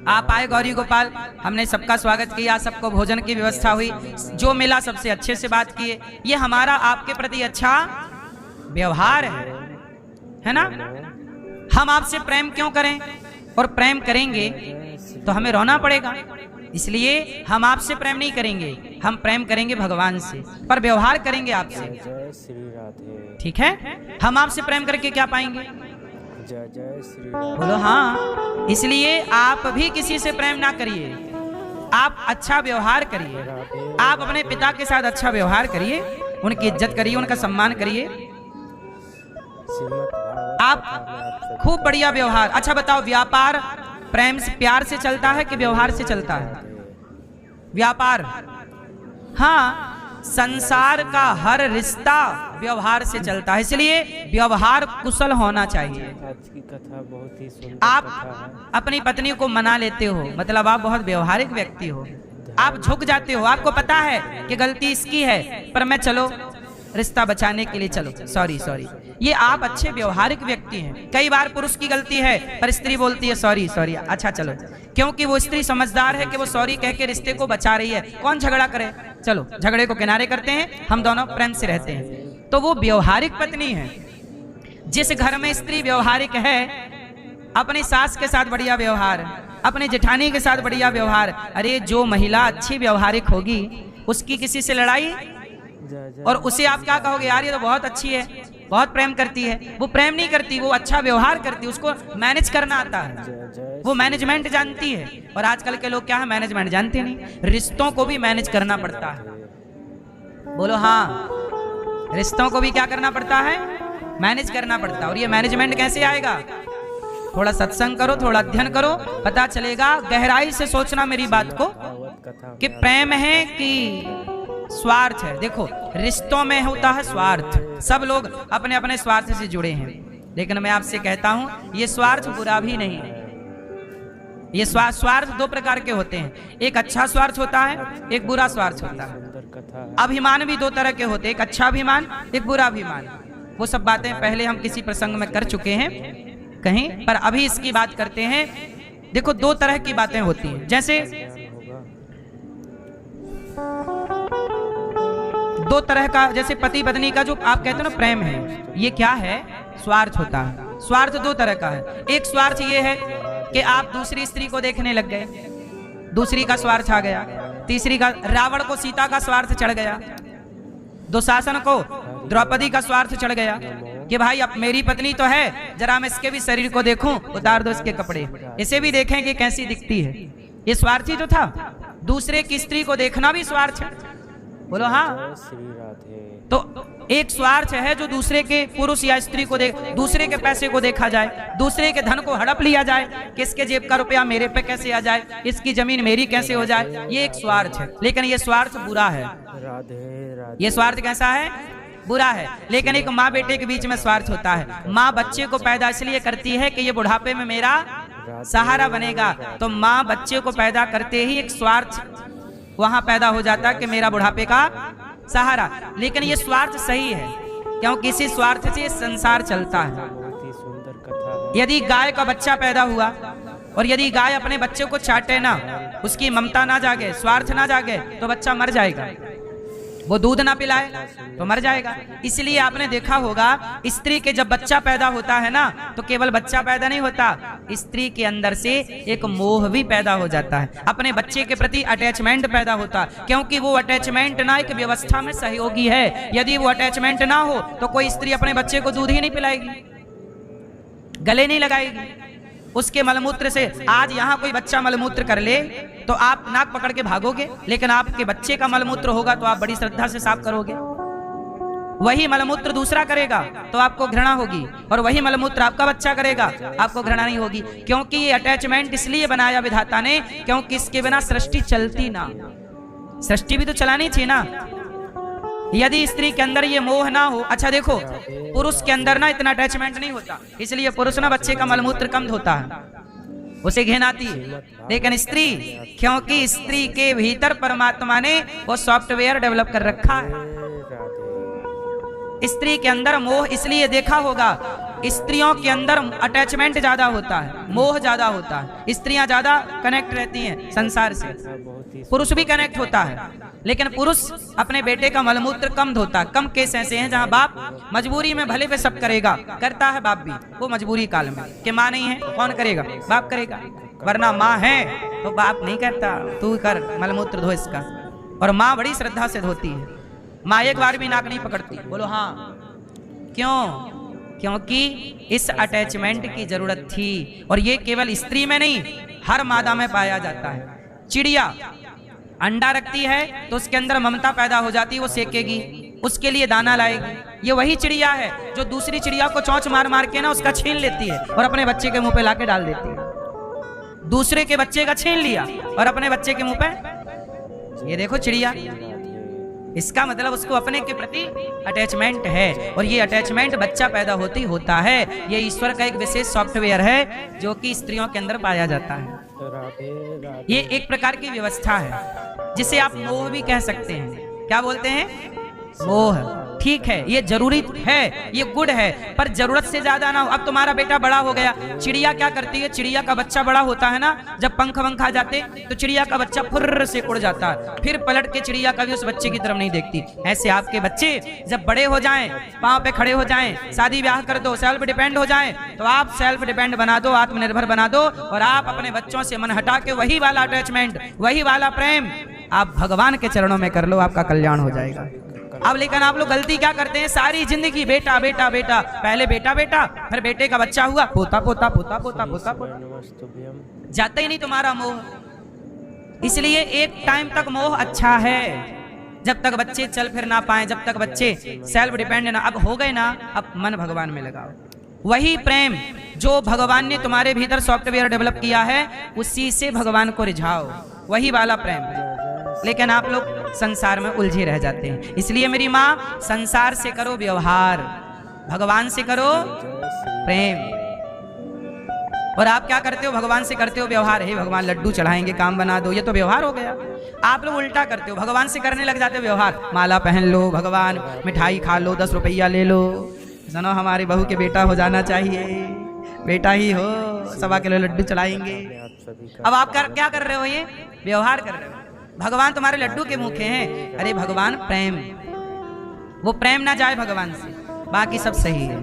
आप आए गौरी गोपाल, हमने सबका स्वागत किया, सबको भोजन की व्यवस्था हुई, जो मिला सबसे अच्छे से बात किए। ये हमारा आपके प्रति अच्छा व्यवहार है ना? हम आपसे प्रेम क्यों करें? और प्रेम करेंगे तो हमें रोना पड़ेगा, इसलिए हम आपसे प्रेम नहीं करेंगे, हम प्रेम करेंगे भगवान से, पर व्यवहार करेंगे आपसे। जय श्री राधे। ठीक है? हम आपसे प्रेम करके क्या पाएंगे? जय जय श्री राधे। बोलो हाँ। इसलिए आप भी किसी से प्रेम ना करिए, आप अच्छा व्यवहार करिए। आप अपने पिता के साथ अच्छा व्यवहार करिए, उनकी इज्जत करिए, उनका सम्मान करिए। आप खूब बढ़िया व्यवहार। अच्छा बताओ, व्यापार प्रेम से प्यार से चलता है कि व्यवहार से चलता है? व्यापार, हाँ, संसार का हर रिश्ता व्यवहार से चलता है, इसलिए व्यवहार कुशल होना चाहिए। आज की कथा बहुत ही सुंदर आप कथा है। अपनी पत्नी को मना लेते हो, मतलब आप बहुत व्यवहारिक व्यक्ति हो। आप झुक जाते हो, आपको पता है कि गलती इसकी है, पर मैं चलो रिश्ता बचाने के लिए चलो, सॉरी। ये आप अच्छे व्यवहारिक व्यक्ति हैं। कई बार पुरुष की गलती है पर स्त्री बोलती है सॉरी, अच्छा चलो, क्योंकि वो स्त्री समझदार है कि वो सॉरी कह के रिश्ते को बचा रही है। कौन झगड़ा करे? चलो झगड़े को किनारे करते हैं, हम दोनों प्रेम से रहते हैं। तो वो व्यवहारिक पत्नी है। जिस घर में स्त्री व्यवहारिक है, अपनी सास के साथ बढ़िया व्यवहार, अपने जेठानी के साथ बढ़िया व्यवहार। अरे जो महिला अच्छी व्यवहारिक होगी उसकी किसी से लड़ाई, और उसे आप क्या कहोगे, यार ये तो बहुत अच्छी है, बहुत प्रेम करती है। वो प्रेम नहीं करती, वो अच्छा व्यवहार करती है, उसको मैनेज करना आता है, वो मैनेजमेंट जानती है। और आजकल के लोग क्या है, मैनेजमेंट जानते नहीं, रिश्तों को भी मैनेज करना पड़ता है। बोलो हाँ, रिश्तों को भी क्या करना पड़ता है, मैनेज करना पड़ता है। और ये मैनेजमेंट कैसे आएगा, थोड़ा सत्संग करो, थोड़ा अध्ययन करो, पता चलेगा। गहराई से सोचना मेरी बात को कि प्रेम है कि स्वार्थ है। देखो रिश्तों में होता है स्वार्थ, सब लोग अपने अपने स्वार्थ से जुड़े हैं, लेकिन मैं आपसे कहता हूं ये स्वार्थ बुरा भी नहीं है। ये स्वार्थ दो प्रकार के होते हैं, एक अच्छा स्वार्थ होता है, एक बुरा स्वार्थ होता है। अभिमान भी दो तरह के होते हैं, एक अच्छा अभिमान, एक बुरा अभिमान। वो सब बातें पहले हम किसी प्रसंग में कर चुके हैं कहीं, पर अभी इसकी बात करते हैं। देखो दो तरह की बातें होती हैं, जैसे दो तरह का, जैसे पति पत्नी का जो आप कहते हो ना प्रेम है, ये क्या है, स्वार्थ होता है। स्वार्थ दो तरह का है। एक स्वार्थ ये है कि आप दूसरी स्त्री को देखने लग गए, दूसरी का स्वार्थ आ गया। तीसरी का, रावण को सीता का स्वार्थ चढ़ गया, दुशासन को द्रौपदी का स्वार्थ चढ़ गया कि भाई अब मेरी पत्नी तो है, जरा मैं इसके भी शरीर को देखूं, उतार दो इसके कपड़े, इसे भी देखें कि कैसी दिखती है। ये स्वार्थी तो था। दूसरे की स्त्री को देखना भी स्वार्थ है, बोलो हाँ। तो एक स्वार्थ है जो दूसरे के पुरुष या स्त्री को दूसरे के पैसे को देखा जाए, दूसरे के धन को हड़प लिया जाए, किसके जेब का रुपया मेरे पे कैसे आ जाए, इसकी जमीन मेरी कैसे हो जाए, ये एक स्वार्थ है। लेकिन ये स्वार्थ बुरा है। ये स्वार्थ कैसा है, बुरा है। लेकिन एक माँ बेटे के बीच में स्वार्थ होता है। माँ बच्चे को पैदा इसलिए करती है कि ये बुढ़ापे में मेरा सहारा बनेगा, तो माँ बच्चे को पैदा करते ही एक स्वार्थ वहां पैदा हो जाता है कि मेरा बुढ़ापे का सहारा। लेकिन ये स्वार्थ सही है, क्योंकि इसी स्वार्थ से संसार चलता है। यदि गाय का बच्चा पैदा हुआ और यदि गाय अपने बच्चे को चाटे ना, उसकी ममता ना जागे, स्वार्थ ना जागे, तो बच्चा मर जाएगा। वो दूध ना पिलाए तो मर जाएगा। इसलिए आपने देखा होगा स्त्री के जब बच्चा पैदा होता है ना, तो केवल बच्चा पैदा नहीं होता, स्त्री के अंदर से एक मोह भी पैदा हो जाता है, अपने बच्चे के प्रति अटैचमेंट पैदा होता है। क्योंकि वो अटैचमेंट ना एक व्यवस्था में सहयोगी है। यदि वो अटैचमेंट ना हो तो कोई स्त्री अपने बच्चे को दूध ही नहीं पिलाएगी, गले नहीं लगाएगी। उसके मलमूत्र से, आज यहाँ कोई बच्चा मलमूत्र कर ले तो आप नाक पकड़ के भागोगे, लेकिन आपके बच्चे का मलमूत्र होगा तो आप बड़ी श्रद्धा से साफ करोगे। वही मलमूत्र दूसरा करेगा तो आपको घृणा होगी, और वही मलमूत्र आपका बच्चा करेगा, आपको घृणा नहीं होगी। क्योंकि ये अटैचमेंट इसलिए बनाया विधाता ने, क्योंकि इसके बिना सृष्टि चलती ना। सृष्टि भी तो चलानी चाहिए ना। यदि स्त्री के अंदर ये मोह ना हो, अच्छा देखो पुरुष के अंदर ना इतना अटैचमेंट नहीं होता, इसलिए पुरुष ना बच्चे का मलमूत्र कम धोता है, उसे घिन आती है। लेकिन स्त्री, क्योंकि स्त्री के भीतर परमात्मा ने वो सॉफ्टवेयर डेवलप कर रखा है। स्त्री के अंदर मोह, इसलिए देखा होगा स्त्रियों के अंदर अटैचमेंट ज्यादा होता है, मोह ज्यादा होता है। स्त्रियां ज्यादा कनेक्ट रहती हैं संसार से, पुरुष भी कनेक्ट होता है, लेकिन पुरुष अपने बेटे का मलमूत्र कम धोता है। कम केस ऐसे हैं जहां बाप मजबूरी में भले पे सब करेगा, करता है बाप भी, वो मजबूरी काल में कि माँ नहीं है कौन करेगा, बाप करेगा। वरना माँ है तो बाप नहीं कहता तू कर मलमूत्र धो इसका, और माँ बड़ी श्रद्धा से धोती है। माँ एक बार भी नाक नहीं पकड़ती, बोलो हाँ। क्यों? क्योंकि इस अटैचमेंट की जरूरत थी, और ये केवल स्त्री में नहीं, हर मादा में पाया जाता है। चिड़िया अंडा रखती है तो उसके अंदर ममता पैदा हो जाती है, वो सेकेगी, उसके लिए दाना लाएगी। ये वही चिड़िया है जो दूसरी चिड़िया को चोंच मार मार के ना उसका छीन लेती है और अपने बच्चे के मुंह पे लाके डाल देती है। दूसरे के बच्चे का छीन लिया और अपने बच्चे के मुंह पे, ये देखो चिड़िया। इसका मतलब उसको अपने के प्रति अटैचमेंट है, और ये अटैचमेंट बच्चा पैदा होती होता है। ये ईश्वर का एक विशेष सॉफ्टवेयर है जो कि स्त्रियों के अंदर पाया जाता है। ये एक प्रकार की व्यवस्था है जिसे आप मोह भी कह सकते हैं। क्या बोलते हैं? मोह। ठीक है, ये जरूरी है, ये गुड है, पर जरूरत से ज्यादा ना हो। अब तुम्हारा बेटा बड़ा हो गया, चिड़िया क्या करती है, चिड़िया का बच्चा बड़ा होता है ना, जब पंख वंख आ जाते तो चिड़िया का बच्चा फुर्र से उड़ जाता है, फिर पलट के चिड़िया कभी उस बच्चे की तरफ नहीं देखती। ऐसे आपके बच्चे जब बड़े हो जाएं, पांव पे खड़े हो जाएं, शादी ब्याह कर दो, सेल्फ डिपेंड हो जाएं, तो आप सेल्फ डिपेंड बना दो, आत्मनिर्भर बना दो, और आप अपने बच्चों से मन हटा के वही वाला अटैचमेंट, वही वाला प्रेम आप भगवान के चरणों में कर लो, आपका कल्याण हो जाएगा। अब लेकिन आप लोग गलती क्या करते हैं, सारी जिंदगी बेटा बेटा बेटा, पहले बेटा बेटा, फिर बेटे का बच्चा हुआ, पोता पोता पोता पोता पोता पोता, जाता ही नहीं तुम्हारा मोह। इसलिए एक टाइम तक मोह अच्छा है, जब तक बच्चे चल फिर ना पाए, जब तक बच्चे सेल्फ डिपेंड ना, अब हो गए ना, अब मन भगवान में लगाओ। वही प्रेम जो भगवान ने तुम्हारे भीतर सॉफ्टवेयर डेवलप किया है, उसी से भगवान को रिझाओ, वही वाला प्रेम। लेकिन आप लोग संसार में उलझे रह जाते हैं। इसलिए मेरी माँ, संसार से करो व्यवहार, भगवान से करो प्रेम। और आप क्या करते हो, भगवान से करते हो व्यवहार, हे भगवान लड्डू चढ़ाएंगे, काम बना दो, ये तो व्यवहार हो गया। आप लोग उल्टा करते हो, भगवान से करने लग जाते हो व्यवहार, माला पहन लो भगवान, मिठाई खा लो, 10 रुपया ले लो, सुनो हमारी बहू के बेटा हो जाना चाहिए, बेटा ही हो, 1.25 किलो लड्डू चढ़ाएंगे। अब आप क्या कर रहे हो, ये व्यवहार कर रहे हो। भगवान तुम्हारे लड्डू के मुखे हैं, अरे भगवान प्रेम, वो प्रेम ना जाए भगवान से, बाकी सब सही है।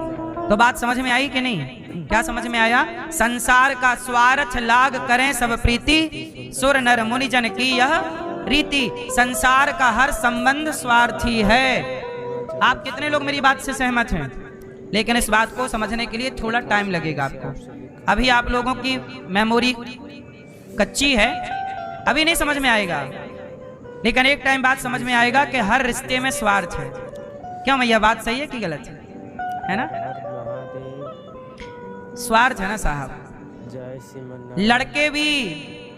तो बात समझ में आई कि नहीं, क्या समझ में आया? संसार का स्वार्थ लाग करें सब प्रीति, सुर नर मुनि जन की यह रीति। संसार का हर संबंध स्वार्थी है। आप कितने लोग मेरी बात से सहमत हैं? लेकिन इस बात को समझने के लिए थोड़ा टाइम लगेगा आपको। अभी आप लोगों की मेमोरी कच्ची है, अभी नहीं समझ में आएगा, लेकिन एक टाइम बात समझ में आएगा कि हर रिश्ते में स्वार्थ है। क्यों भैया, बात सही है कि गलत है ना? स्वार्थ है ना साहब। लड़के भी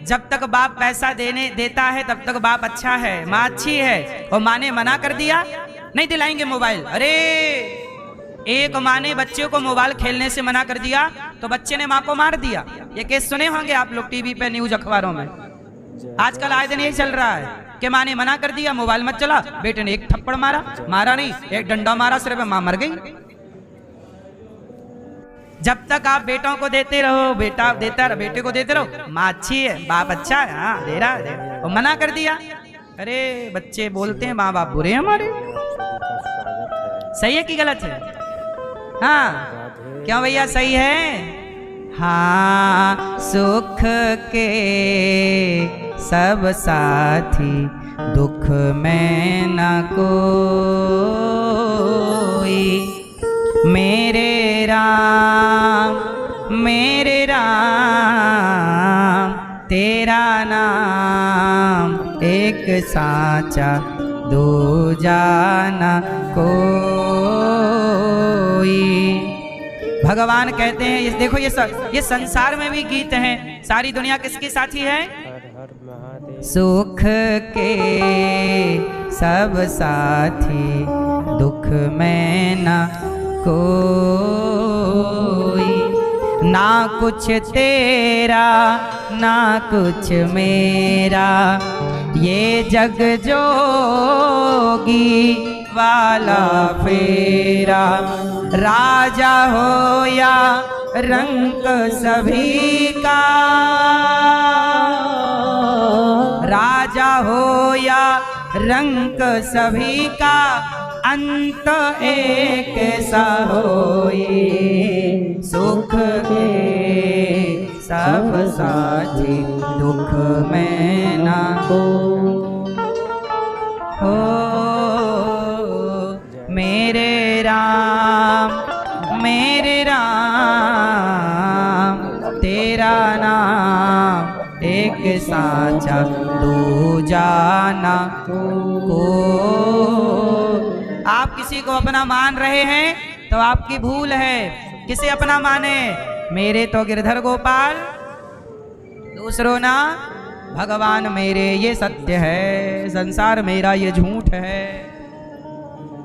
जब तक बाप पैसा देता है तब तक बाप अच्छा है, माँ अच्छी है, और माँ ने मना कर दिया नहीं दिलाएंगे मोबाइल। अरे एक माँ ने बच्चे को मोबाइल खेलने से मना कर दिया तो बच्चे ने माँ को मार दिया। ये केस सुने होंगे आप लोग टीवी पे, न्यूज अखबारों में। आजकल आए दिन यही चल रहा है कि माँ ने मना कर दिया मोबाइल मत चला, बेटे ने एक थप्पड़ मारा नहीं, एक डंडा मारा सिर पे, माँ मर गई। जब तक आप बेटों को देते रहो, बेटा देता रहो, बेटे को देते रहो, माँ अच्छी है, बाप अच्छा है, हाँ दे रहा है, और मना कर दिया। अरे बच्चे बोलते हैं माँ बाप बुरे हमारे। सही है कि गलत है? हाँ क्यों भैया, सही है? हाँ, सुख के सब साथी, दुख में न कोई, मेरे राम तेरा नाम एक साचा, दूजा न कोई। भगवान कहते हैं, ये देखो, ये संसार में भी गीत हैं, सारी दुनिया किसकी साथी है? सुख के सब साथी, दुख में न कोई, ना कुछ तेरा ना कुछ मेरा, ये जग जोगी वाला फेरा। राजा हो या रंक सभी का, राजा हो या रंक सभी का, अंत एक सा होए। सुख के सब साथी, दुख में ना हो। मेरे राम तेरा नाम एक साचा, दूजा ना को। आप किसी को अपना मान रहे हैं तो आपकी भूल है। किसे अपना माने? मेरे तो गिरधर गोपाल, दूसरों ना भगवान मेरे, ये सत्य है। संसार मेरा, ये झूठ है।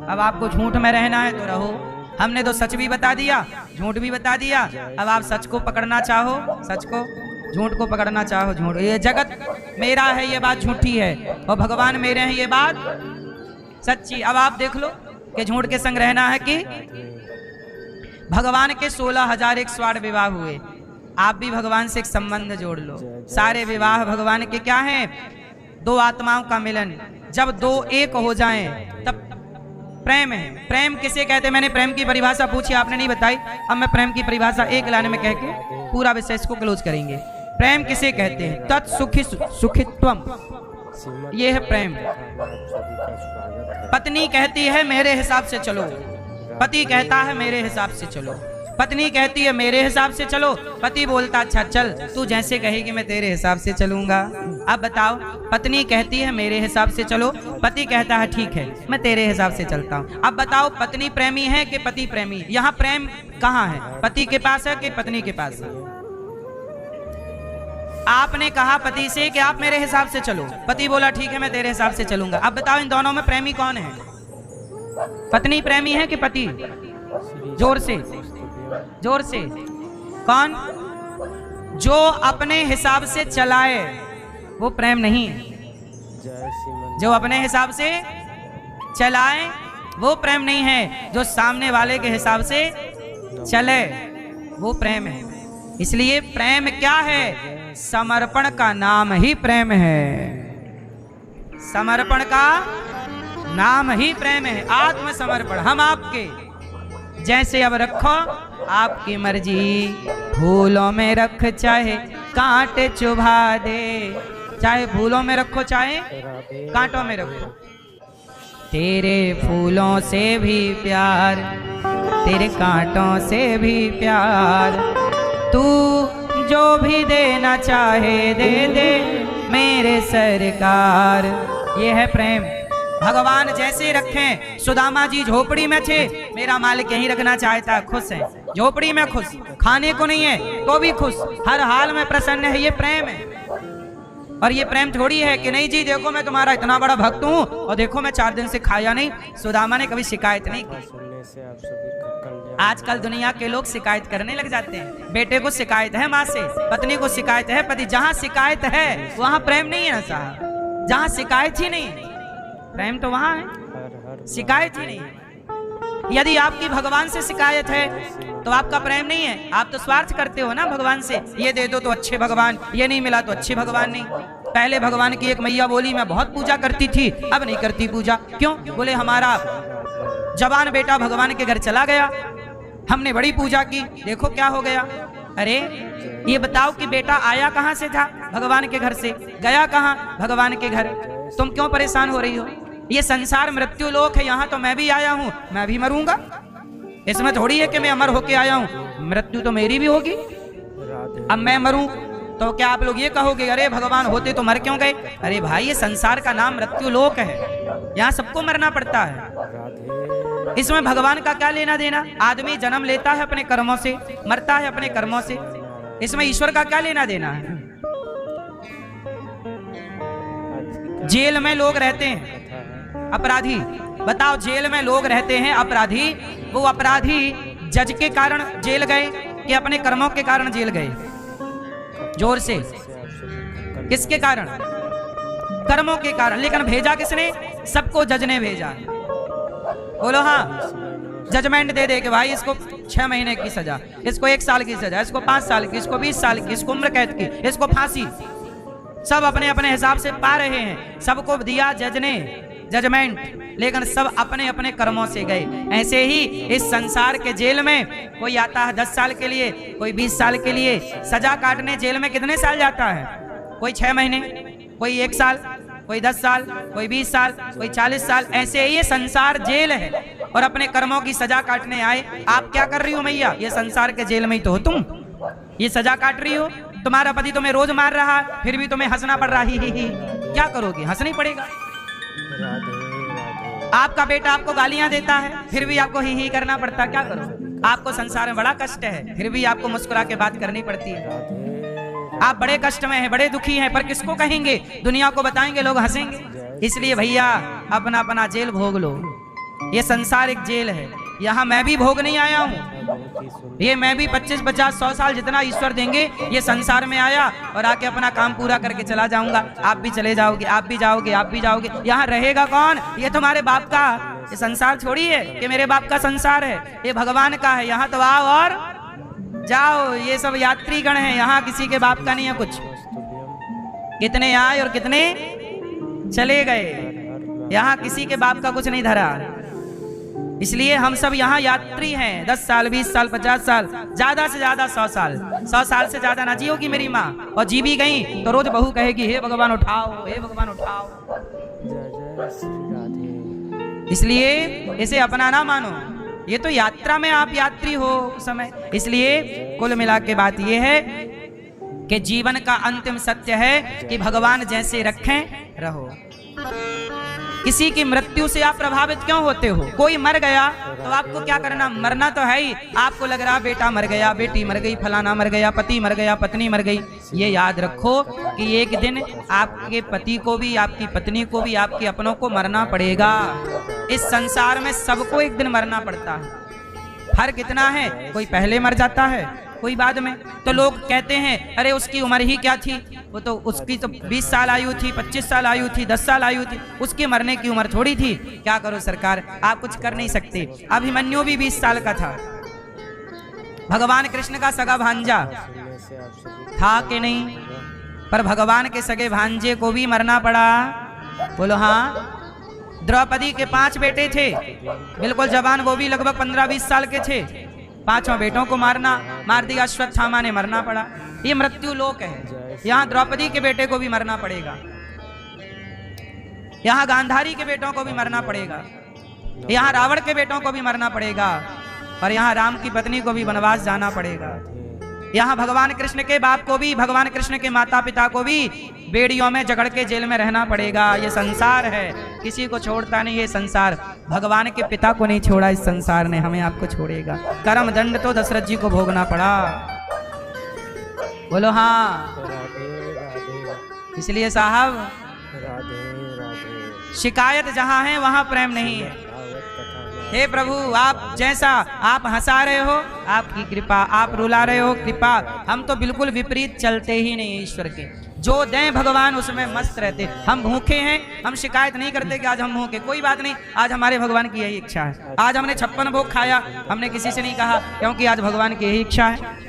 अब आपको झूठ में रहना है तो रहो। हमने तो सच भी बता दिया, झूठ भी बता दिया। अब आप सच को पकड़ना चाहो सच को, झूठ को पकड़ना चाहो झूठ। ये जगत मेरा है, ये बात झूठी है, और भगवान मेरे हैं, ये बात सच्ची। अब आप देख लो, कि झूठ के संग रहना है कि भगवान के 16,001 विवाह हुए। आप भी भगवान से एक संबंध जोड़ लो। सारे विवाह भगवान के क्या हैं? दो आत्माओं का मिलन। जब दो एक हो जाएं तब प्रेम है। प्रेम किसे कहते हैं? मैंने प्रेम की परिभाषा पूछी, आपने नहीं बताई। अब मैं प्रेम की परिभाषा एक लाइन में कह के पूरा विषय इसको क्लोज करेंगे। प्रेम किसे कहते हैं? तत्सुखी सुखित्वम, ये है प्रेम। पत्नी कहती है मेरे हिसाब से चलो, पति कहता है मेरे हिसाब से चलो। पत्नी कहती है मेरे हिसाब से चलो, पति बोलता अच्छा चल, तू जैसे कहेगी मैं तेरे हिसाब से चलूंगा। अब बताओ, पत्नी कहती है मेरे हिसाब से चलो, पति कहता है ठीक है मैं तेरे हिसाब से चलता हूँ। अब बताओ, पत्नी प्रेमी है कि पति प्रेमी? यहाँ प्रेम कहाँ है? पति के पास है कि पत्नी के पास है? आपने कहा पति से कि आप मेरे हिसाब से चलो, पति बोला ठीक है मैं तेरे हिसाब से चलूंगा। अब बताओ, इन दोनों में प्रेमी कौन है? पत्नी प्रेमी है कि पति? जोर से, जोर से। कौन? जो अपने हिसाब से चलाए वो प्रेम नहीं है। जो अपने हिसाब से चलाए वो प्रेम नहीं है। जो सामने वाले के हिसाब से चले वो प्रेम है। इसलिए प्रेम क्या है? समर्पण का नाम ही प्रेम है। समर्पण का नाम ही प्रेम है। आत्मसमर्पण। हम आपके जैसे अब रखो आपकी मर्जी, फूलों में रख चाहे कांटे चुभा दे, चाहे फूलों में रखो चाहे कांटों में रखो। तेरे फूलों से भी प्यार, तेरे कांटों से भी प्यार, तू जो भी देना चाहे दे दे मेरे सरकार। ये है प्रेम। भगवान जैसे रखें। सुदामा जी झोपड़ी में थे, मेरा मालिक यहीं रखना चाहता है, खुश है। झोपड़ी में खुश, खाने को नहीं है तो भी खुश, हर हाल में प्रसन्न है। ये प्रेम है। और ये प्रेम थोड़ी है कि नहीं जी देखो मैं तुम्हारा इतना बड़ा भक्त हूँ और देखो मैं 4 दिन से खाया नहीं। सुदामा ने कभी शिकायत नहीं की। आजकल दुनिया के लोग शिकायत करने लग जाते हैं। बेटे को शिकायत है माँ से, पत्नी को शिकायत है पति। जहाँ शिकायत है वहाँ प्रेम नहीं है ना साहब। जहाँ शिकायत ही नहीं है प्रेम तो वहां है, शिकायत ही नहीं है। यदि आपकी भगवान से शिकायत है तो आपका प्रेम नहीं है। आप तो स्वार्थ करते हो ना भगवान से, ये दे दो तो अच्छे भगवान, ये नहीं मिला तो अच्छे भगवान नहीं। पहले भगवान की एक मैया बोली मैं बहुत पूजा करती थी, अब नहीं करती पूजा। क्यों? बोले हमारा जवान बेटा भगवान के घर चला गया, हमने बड़ी पूजा की, देखो क्या हो गया। अरे ये बताओ कि बेटा आया कहाँ से था? भगवान के घर से। गया कहाँ? भगवान के घर। तुम क्यों परेशान हो रही हो? ये संसार मृत्यु लोक है, यहाँ तो मैं भी आया हूँ, मैं भी मरूंगा। इसमें थोड़ी है कि मैं अमर होके आया हूँ, मृत्यु तो मेरी भी होगी। अब मैं मरूं तो क्या आप लोग ये कहोगे अरे भगवान होते तो मर क्यों गए? अरे भाई ये संसार का नाम मृत्यु लोक है, यहाँ सबको मरना पड़ता है। इसमें भगवान का क्या लेना देना? आदमी जन्म लेता है अपने कर्मों से, मरता है अपने कर्मों से। इसमें ईश्वर का क्या लेना देना है? जेल में लोग रहते हैं अपराधी, बताओ जेल में लोग रहते हैं अपराधी, वो अपराधी जज के कारण जेल गए कि अपने कर्मों के कारण जेल गए? जोर से, किसके कारण? कर्मों के कारण। लेकिन भेजा किसने? सबको जज ने भेजा। बोलो हाँ, जजमेंट दे दे कि भाई इसको 6 महीने की सजा, इसको 1 साल की सजा, इसको 5 साल की, इसको 20 साल की, इसको उम्र कैद की, इसको फांसी। सब अपने अपने हिसाब से पा रहे हैं। सबको दिया जज ने जजमेंट, लेकिन सब अपने अपने कर्मों से गए। ऐसे ही इस संसार के जेल में कोई आता है 10 साल के लिए, कोई 20 साल के लिए। सजा काटने जेल में कितने साल जाता है? कोई 6 महीने, कोई 1 साल, कोई 10 साल, कोई 20 साल, कोई 40 साल। ऐसे ही ये संसार जेल है और अपने कर्मों की सजा काटने आए। आप क्या कर रही हो मैया? ये संसार के जेल में ही तो हो तुम, ये सजा काट रही हो। तुम्हारा पति तुम्हें रोज मार रहा है, फिर भी तुम्हें हंसना पड़ रहा ही। क्या करोगी? हंसना ही पड़ेगा। आपका बेटा आपको गालियां देता है, फिर भी आपको ही करना पड़ता। क्या करो? आपको संसार में बड़ा कष्ट है, फिर भी आपको मुस्कुरा के बात करनी पड़ती है। आप बड़े कष्ट में हैं, बड़े दुखी हैं, पर किसको कहेंगे? दुनिया को बताएंगे, लोग हंसेंगे। इसलिए भैया अपना अपना जेल भोग लो। ये संसार एक जेल है, यहाँ मैं भी भोग नहीं आया हूँ। ये मैं भी 25, 50, 100 साल जितना ईश्वर देंगे ये संसार में आया और आके अपना काम पूरा करके चला जाऊंगा। आप भी चले जाओगे, आप भी जाओगे, आप भी जाओगे। यहाँ रहेगा कौन? ये तुम्हारे बाप का ये संसार छोड़ी है कि मेरे बाप का संसार है, ये भगवान का है। यहाँ तो आओ और जाओ, ये सब यात्री गण है, यहाँ किसी के बाप का नहीं है कुछ। कितने आए और कितने चले गए, यहाँ किसी के बाप का कुछ नहीं धरा। इसलिए हम सब यहाँ यात्री हैं। 10 साल 20 साल 50 साल, ज्यादा से ज्यादा 100 साल। 100 साल से ज्यादा ना जियोगी मेरी माँ, और जी भी गई तो रोज बहू कहेगी हे भगवान उठाओ, हे भगवान उठाओ। जय जय श्री राधे। इसलिए इसे अपना ना मानो, ये तो यात्रा में आप यात्री हो उस समय। इसलिए कुल मिला के बात ये है कि जीवन का अंतिम सत्य है कि भगवान जैसे रखें रहो। किसी की मृत्यु से आप प्रभावित क्यों होते हो? कोई मर गया तो आपको क्या करना? मरना तो है ही। आपको लग रहा बेटा मर गया, बेटी मर गई, फलाना मर गया, पति मर गया, पत्नी मर गई। ये याद रखो कि एक दिन आपके पति को भी, आपकी पत्नी को भी, आपके अपनों को मरना पड़ेगा। इस संसार में सबको एक दिन मरना पड़ता है। फर्क इतना है, कोई पहले मर जाता है, कोई बाद में। तो लोग कहते हैं अरे उसकी उम्र ही क्या थी, वो तो उसकी तो 20 साल आयु थी, 25 साल आयु थी, 10 साल आयु थी, उसकी मरने की उम्र थोड़ी थी। क्या करो सरकार, आप कुछ कर नहीं सकते। अभिमन्यु भी 20 साल का था, भगवान कृष्ण का सगा भांजा था कि नहीं? पर भगवान के सगे भांजे को भी मरना पड़ा। बोलो हाँ। द्रौपदी के 5 बेटे थे, बिल्कुल जवान, वो भी लगभग 15-20 साल के थे। 5 बेटों को मार दिया, अश्वत्थामा ने मरना पड़ा। ये मृत्यु लोक है। यहाँ द्रौपदी के बेटे को भी मरना पड़ेगा, यहाँ गांधारी के बेटों को भी मरना पड़ेगा, यहाँ रावण के बेटों को भी मरना पड़ेगा, और यहाँ राम की पत्नी को भी वनवास जाना पड़ेगा। यहाँ भगवान कृष्ण के बाप को भी, भगवान कृष्ण के माता पिता को भी बेड़ियों में जकड़ के जेल में रहना पड़ेगा। ये संसार है, किसी को छोड़ता नहीं ये संसार। भगवान के पिता को नहीं छोड़ा इस संसार ने, हमें आपको छोड़ेगा। कर्म दंड तो दशरथ जी को भोगना पड़ा। बोलो हाँ। इसलिए साहब शिकायत जहां है वहां प्रेम नहीं है। हे प्रभु, आप जैसा आप हंसा रहे हो आपकी कृपा, आप रुला रहे हो कृपा। हम तो बिल्कुल विपरीत चलते ही नहीं ईश्वर के। जो दें भगवान उसमें मस्त रहते। हम भूखे हैं, हम शिकायत नहीं करते कि आज हम भूखे, कोई बात नहीं, आज हमारे भगवान की यही इच्छा है। आज हमने 56 भोग खाया, हमने किसी से नहीं कहा, क्योंकि आज भगवान की यही इच्छा है।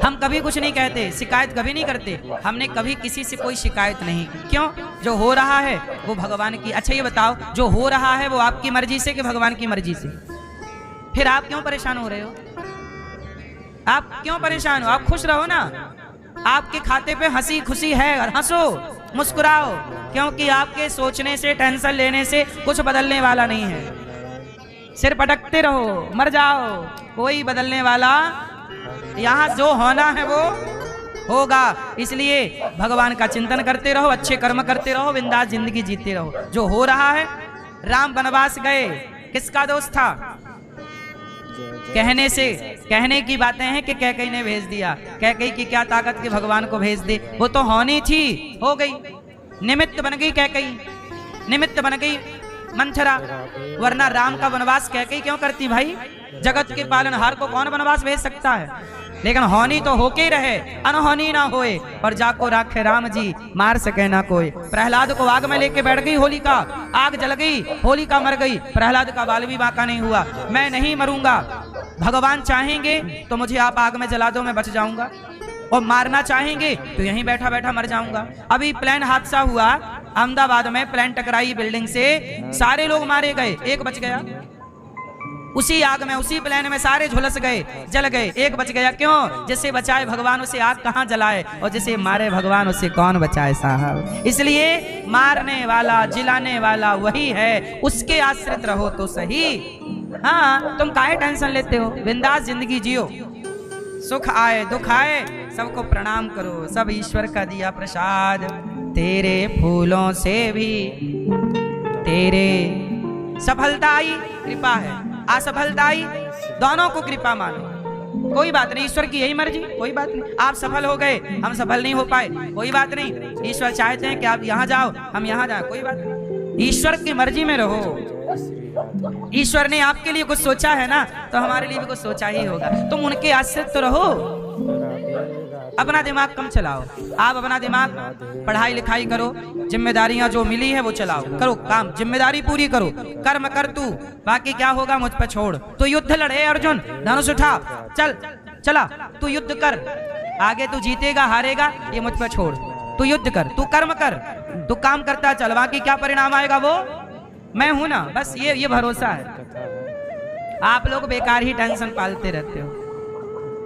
हम कभी कुछ नहीं कहते, शिकायत कभी नहीं करते। हमने कभी किसी से कोई शिकायत नहीं की। क्यों? जो हो रहा है वो भगवान की। अच्छा ये बताओ, जो हो रहा है वो आपकी मर्जी से कि भगवान की मर्जी से? फिर आप क्यों परेशान हो रहे हो? आप क्यों परेशान हो? आप खुश रहो ना। आपके खाते पे हंसी खुशी है, और हंसो, मुस्कुराओ, क्योंकि आपके सोचने से, टेंशन लेने से कुछ बदलने वाला नहीं है। सिर पटकते रहो, मर जाओ, कोई बदलने वाला यहाँ जो होना है वो होगा। इसलिए भगवान का चिंतन करते रहो, अच्छे कर्म करते रहो, बिंदास जिंदगी जीते रहो। जो हो रहा है, राम वनवास गए, किसका दोष था? कहने की बातें हैं कि कैकेयी ने भेज दिया। कैकेयी की क्या ताकत कि भगवान को भेज दे? वो तो होनी थी, हो गई, निमित्त बन गई कैकेयी, निमित्त बन गई मंथरा। वरना राम का वनवास कैकेयी क्यों करती भाई? जगत के पालनहार को कौन वनवास भेज सकता है? लेकिन होनी तो होके रहे, अनहोनी ना होए। और जाको राखे राम जी, मार सके ना कोई। प्रहलाद को आग में लेके बैठ गई होलिका, आग जल गई, होलिका मर गई, प्रहलाद का बाल भी बांका नहीं हुआ। मैं नहीं मरूंगा, भगवान चाहेंगे तो मुझे आप आग में जला दो, मैं बच जाऊंगा, और मारना चाहेंगे तो यहीं बैठा बैठा मर जाऊंगा। अभी प्लेन हादसा हुआ अहमदाबाद में, प्लेन टकराई बिल्डिंग से, सारे लोग मारे गए, एक बच गया। उसी आग में, उसी प्लेन में सारे झुलस गए, जल गए, एक बच गया। क्यों? जिसे बचाए भगवान उसे आग कहाँ जलाए, और जिसे मारे भगवान उसे कौन बचाए साहब। इसलिए मारने वाला, जिलाने वाला वही है, उसके आश्रित रहो तो सही। हाँ, तुम काहे टेंशन लेते हो? बिंदास जिंदगी जियो, सुख आए दुख आए सबको प्रणाम करो, सब ईश्वर का दिया प्रसाद। तेरे फूलों से भी तेरे सफलता आई, कृपा है, असफलता आई, दोनों को कृपा मानो। कोई बात नहीं, ईश्वर की यही मर्जी, कोई बात नहीं। आप सफल हो गए, हम सफल नहीं हो पाए, कोई बात नहीं। ईश्वर चाहते हैं कि आप यहाँ जाओ, हम यहाँ जाए, कोई बात नहीं। ईश्वर की मर्जी में रहो। ईश्वर ने आपके लिए कुछ सोचा है ना, तो हमारे लिए भी कुछ सोचा ही होगा। तुम उनके आश्रित तो रहो। अपना दिमाग कम चलाओ। आप अपना दिमाग पढ़ाई लिखाई करो, जिम्मेदारियां जो मिली है वो चलाओ, करो काम, जिम्मेदारी पूरी करो, कर्म कर तू, बाकी क्या होगा मुझ पर छोड़। तो युद्ध लड़े अर्जुन, धनुष उठा, चल चला, तू युद्ध कर, आगे तू जीतेगा हारेगा ये मुझ पर छोड़, तू युद्ध कर, तू कर्म कर, तू काम करता चल, बाकी क्या परिणाम आएगा वो मैं हूं ना, बस ये भरोसा है। आप लोग बेकार ही टेंशन पालते रहते हो।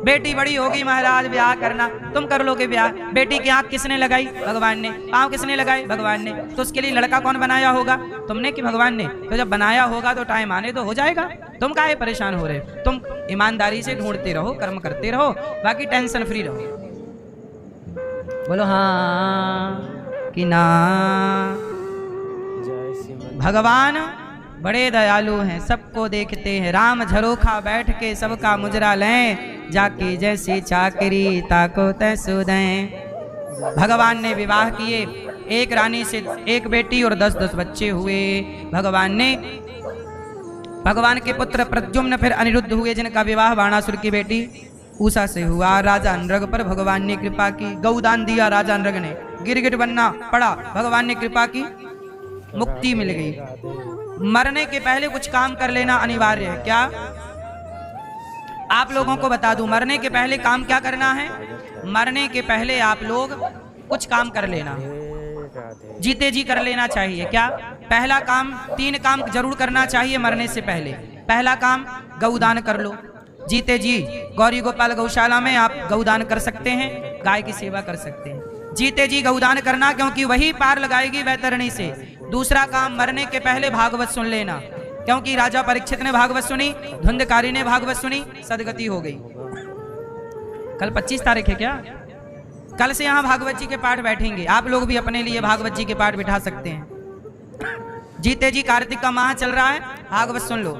बेटी बड़ी होगी महाराज ब्याह करना, तुम कर लोगे ब्याह। बेटी की आंख किसने लगाई? भगवान ने। पांव किसने लगाए? भगवान ने। तो उसके लिए लड़का कौन बनाया होगा? तुमने कि भगवान ने? तो जब बनाया होगा तो टाइम आने तो हो जाएगा, तुम काहे परेशान हो रहे? तुम ईमानदारी से ढूंढते रहो, कर्म करते रहो, बाकी टेंशन फ्री रहो। बोलो हाँ कि ना। भगवान बड़े दयालु हैं, सबको देखते हैं। राम झरोखा बैठ के सबका मुजरा लें, जाके जैसी चाकरी ताको तैसो दें। भगवान ने विवाह किए, एक रानी से एक बेटी और 10-10 बच्चे हुए। भगवान के पुत्र प्रद्युम्न फिर अनिरुद्ध हुए, जिनका विवाह बाणासुर की बेटी उषा से हुआ। राजा अनरग पर भगवान ने कृपा की, गौदान दिया राजा अनरग ने, गिरगिट बनना पड़ा, भगवान ने कृपा की, मुक्ति मिल गई। मरने के पहले कुछ काम कर लेना अनिवार्य है। क्या? आप लोगों को बता दूं, मरने के पहले काम क्या करना है? मरने के पहले आप लोग कुछ काम कर लेना, जीते जी कर लेना चाहिए। क्या? पहला काम, 3 काम जरूर करना चाहिए मरने से पहले। पहला काम, गौदान कर लो, जीते जी। गौरी गोपाल गौशाला में आप गौदान कर सकते हैं, गाय की सेवा कर सकते हैं। जीते जी गौदान करना, क्योंकि वही पार लगाएगी वैतरणी से। दूसरा काम, मरने के पहले भागवत सुन लेना, क्योंकि राजा परीक्षित ने भागवत सुनी, धुंधकारी ने भागवत सुनी, सदगति हो गई। कल 25 तारीख है क्या? कल से यहाँ भागवत जी के पाठ बैठेंगे। आप लोग भी अपने लिए भागवत जी के पाठ बिठा सकते हैं। जीते जी कार्तिक का माह चल रहा है, भागवत सुन लो।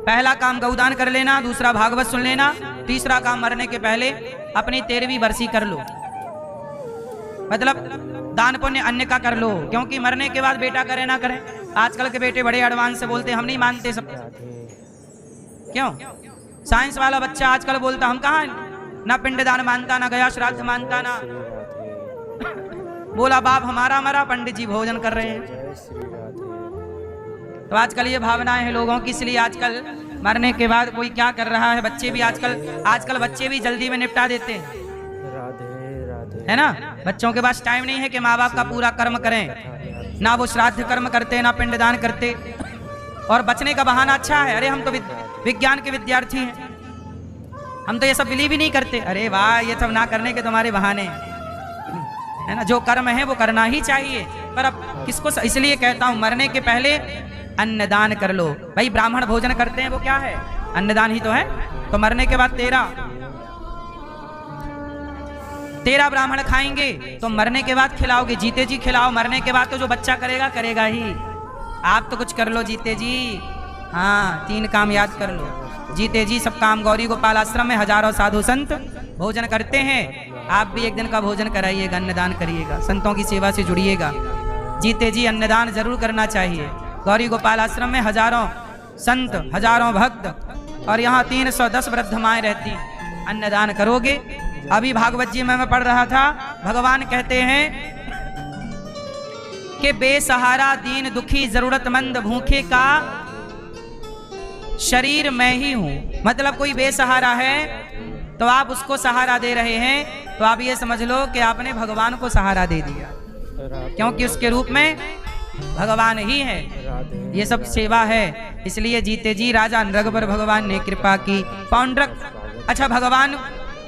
पहला काम गौदान कर लेना, दूसरा भागवत सुन लेना, तीसरा काम मरने के पहले अपनी 13वीं बरसी कर लो, मतलब दान पुण्य अन्य का कर लो। क्योंकि मरने के बाद बेटा करे ना करे, आजकल के बेटे बड़े एडवांस से बोलते हम नहीं मानते सब। क्यों? साइंस वाला बच्चा आजकल बोलता हम कहाँ, ना पिंडदान मानता, ना गया श्राद्ध मानता, ना बोला बाप हमारा मरा, पंडित जी भोजन कर रहे हैं। तो आजकल ये भावनाएं हैं लोगों की, इसलिए आजकल मरने के बाद कोई क्या कर रहा है, बच्चे भी आजकल बच्चे भी जल्दी में निपटा देते हैं, है ना। बच्चों के पास टाइम नहीं है कि माँ बाप का पूरा कर्म करें, ना वो श्राद्ध कर्म करते, ना पिंडदान करते, और बचने का बहाना अच्छा है, अरे हम तो विज्ञान के विद्यार्थी हैं, हम तो ये सब बिलीव ही नहीं करते। अरे वाह, ये सब ना करने के तुम्हारे बहाने है ना। जो कर्म है वो करना ही चाहिए, पर अब किसको, इसलिए कहता हूं मरने के पहले अन्नदान कर लो। भाई ब्राह्मण भोजन करते हैं, वो क्या है? अन्नदान ही तो है। तो मरने के बाद 13 ब्राह्मण खाएंगे, तो मरने के बाद खिलाओगे, जीते जी खिलाओ। मरने के बाद तो जो बच्चा करेगा करेगा ही, आप तो कुछ कर लो जीते जी। हाँ, 3 काम याद कर लो, जीते जी सब काम। गौरी गोपाल आश्रम में हजारों साधु संत भोजन करते हैं, आप भी एक दिन का भोजन कराइएगा, अन्नदान करिएगा, संतों की सेवा से जुड़िएगा। जीते जी अन्नदान जरूर करना चाहिए। गौरी गोपाल आश्रम में हजारों संत, हजारों भक्त, और यहाँ 310 वृद्ध माएँ रहती। अन्नदान करोगे। अभी भागवत जी में मैं पढ़ रहा था, भगवान कहते हैं कि बेसहारा, दीन, दुखी, जरूरतमंद, भूखे का शरीर मैं ही हूं। मतलब कोई बेसहारा है तो आप उसको सहारा दे रहे हैं, तो आप ये समझ लो कि आपने भगवान को सहारा दे दिया, क्योंकि उसके रूप में भगवान ही है। ये सब सेवा है। इसलिए जीते जी राजा अनरग पर भगवान ने कृपा की। पौंड्रक, अच्छा भगवान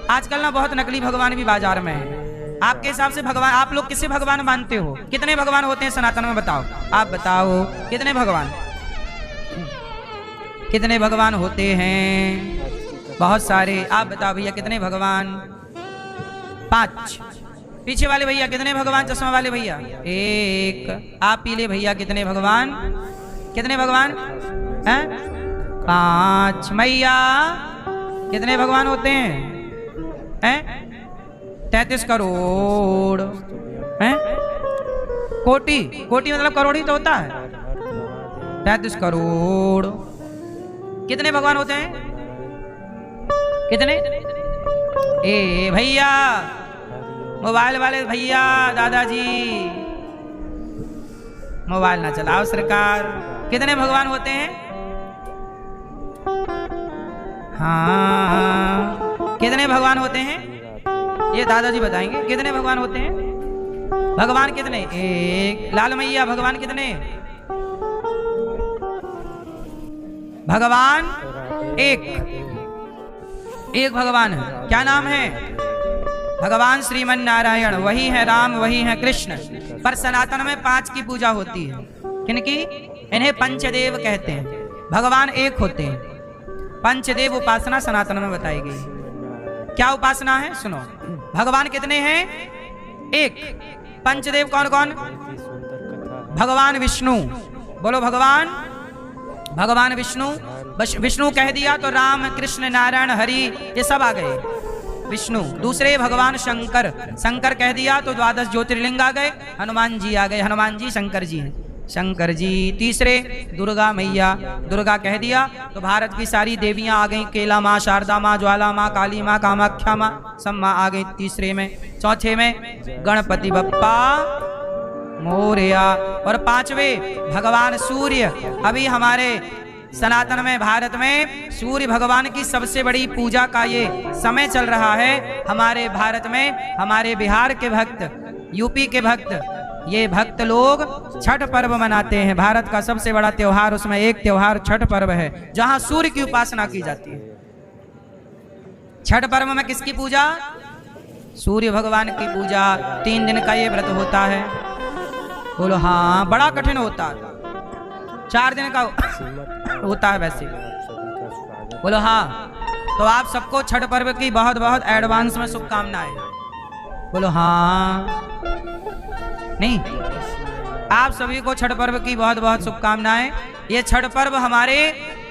आजकल ना बहुत नकली भगवान भी बाजार में है। आपके हिसाब से भगवान, आप लोग किसे भगवान मानते हो? कितने भगवान होते हैं सनातन में? बताओ, आप बताओ कितने भगवान, कितने भगवान होते हैं? बहुत सारे। आप बताओ भैया कितने भगवान? 5। पीछे वाले भैया कितने भगवान? चश्मा वाले भैया 1। आप पीले भैया कितने भगवान? कितने भगवान हैं? 5। मैया कितने भगवान होते हैं? 33 करोड़ हैं? कोटि, कोटि मतलब करोड़ ही तो होता है। 33 करोड़। कितने भगवान होते हैं? कितने? ए भैया, हरिओम। मोबाइल वाले भैया, दादाजी, मोबाइल ना चलाओ सरकार। कितने भगवान होते हैं? हाँ, कितने भगवान होते हैं? ये दादाजी बताएंगे कितने भगवान होते हैं। भगवान कितने? एक। लाल मैया, भगवान कितने? भगवान एक। एक भगवान है। क्या नाम है? भगवान श्रीमन नारायण। वही है राम, वही है कृष्ण। पर सनातन में 5 की पूजा होती है। किनकी? इन्हें पंचदेव कहते हैं। भगवान एक होते हैं। पंचदेव उपासना सनातन में बताई गई। क्या उपासना है? सुनो। भगवान कितने हैं? एक। पंचदेव कौन कौन? भगवान विष्णु। बोलो भगवान विष्णु। विष्णु कह दिया तो राम, कृष्ण, नारायण, हरि ये सब आ गए। विष्णु। दूसरे भगवान शंकर। शंकर कह दिया तो 12 ज्योतिर्लिंग आ गए। हनुमान जी आ गए। हनुमान जी शंकर जी हैं। शंकर जी। तीसरे दुर्गा मैया। दुर्गा कह दिया तो भारत की सारी देवियां आ गई। केला माँ, शारदा माँ, ज्वाला माँ, काली माँ, कामाख्या माँ, सब माँ आ गई तीसरे में। चौथे में गणपति बप्पा मोरया। और 5वें भगवान सूर्य। अभी हमारे सनातन में, भारत में सूर्य भगवान की सबसे बड़ी पूजा का ये समय चल रहा है। हमारे भारत में, हमारे बिहार के भक्त, यूपी के भक्त, ये भक्त लोग छठ पर्व मनाते हैं। भारत का सबसे बड़ा त्योहार, उसमें एक त्योहार छठ पर्व है, जहां सूर्य की उपासना की जाती है। छठ पर्व में किसकी पूजा? सूर्य भगवान की पूजा। 3 दिन का ये व्रत होता है। बोलो हाँ, बड़ा कठिन होता है। 4 दिन का होता है वैसे। बोलो हाँ। तो आप सबको छठ पर्व की बहुत बहुत एडवांस में शुभकामनाएं। बोलो हाँ। नहीं, आप सभी को छठ पर्व की बहुत बहुत शुभकामनाएं। ये छठ पर्व हमारे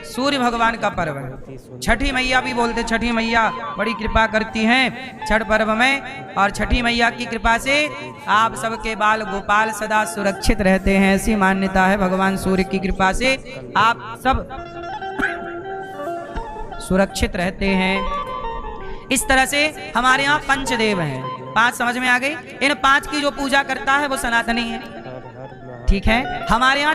सूर्य भगवान का पर्व है। छठी मैया भी बोलते, छठी मैया बड़ी कृपा करती हैं छठ पर्व में। और छठी मैया की कृपा से आप सबके बाल गोपाल सदा सुरक्षित रहते हैं, ऐसी मान्यता है। भगवान सूर्य की कृपा से आप सब सुरक्षित रहते हैं। इस तरह से हमारे यहाँ पंचदेव हैं। 5 समझ में आ गई। इन 5 की जो पूजा करता है वो सनातनी है। ठीक है। हमारे यहाँ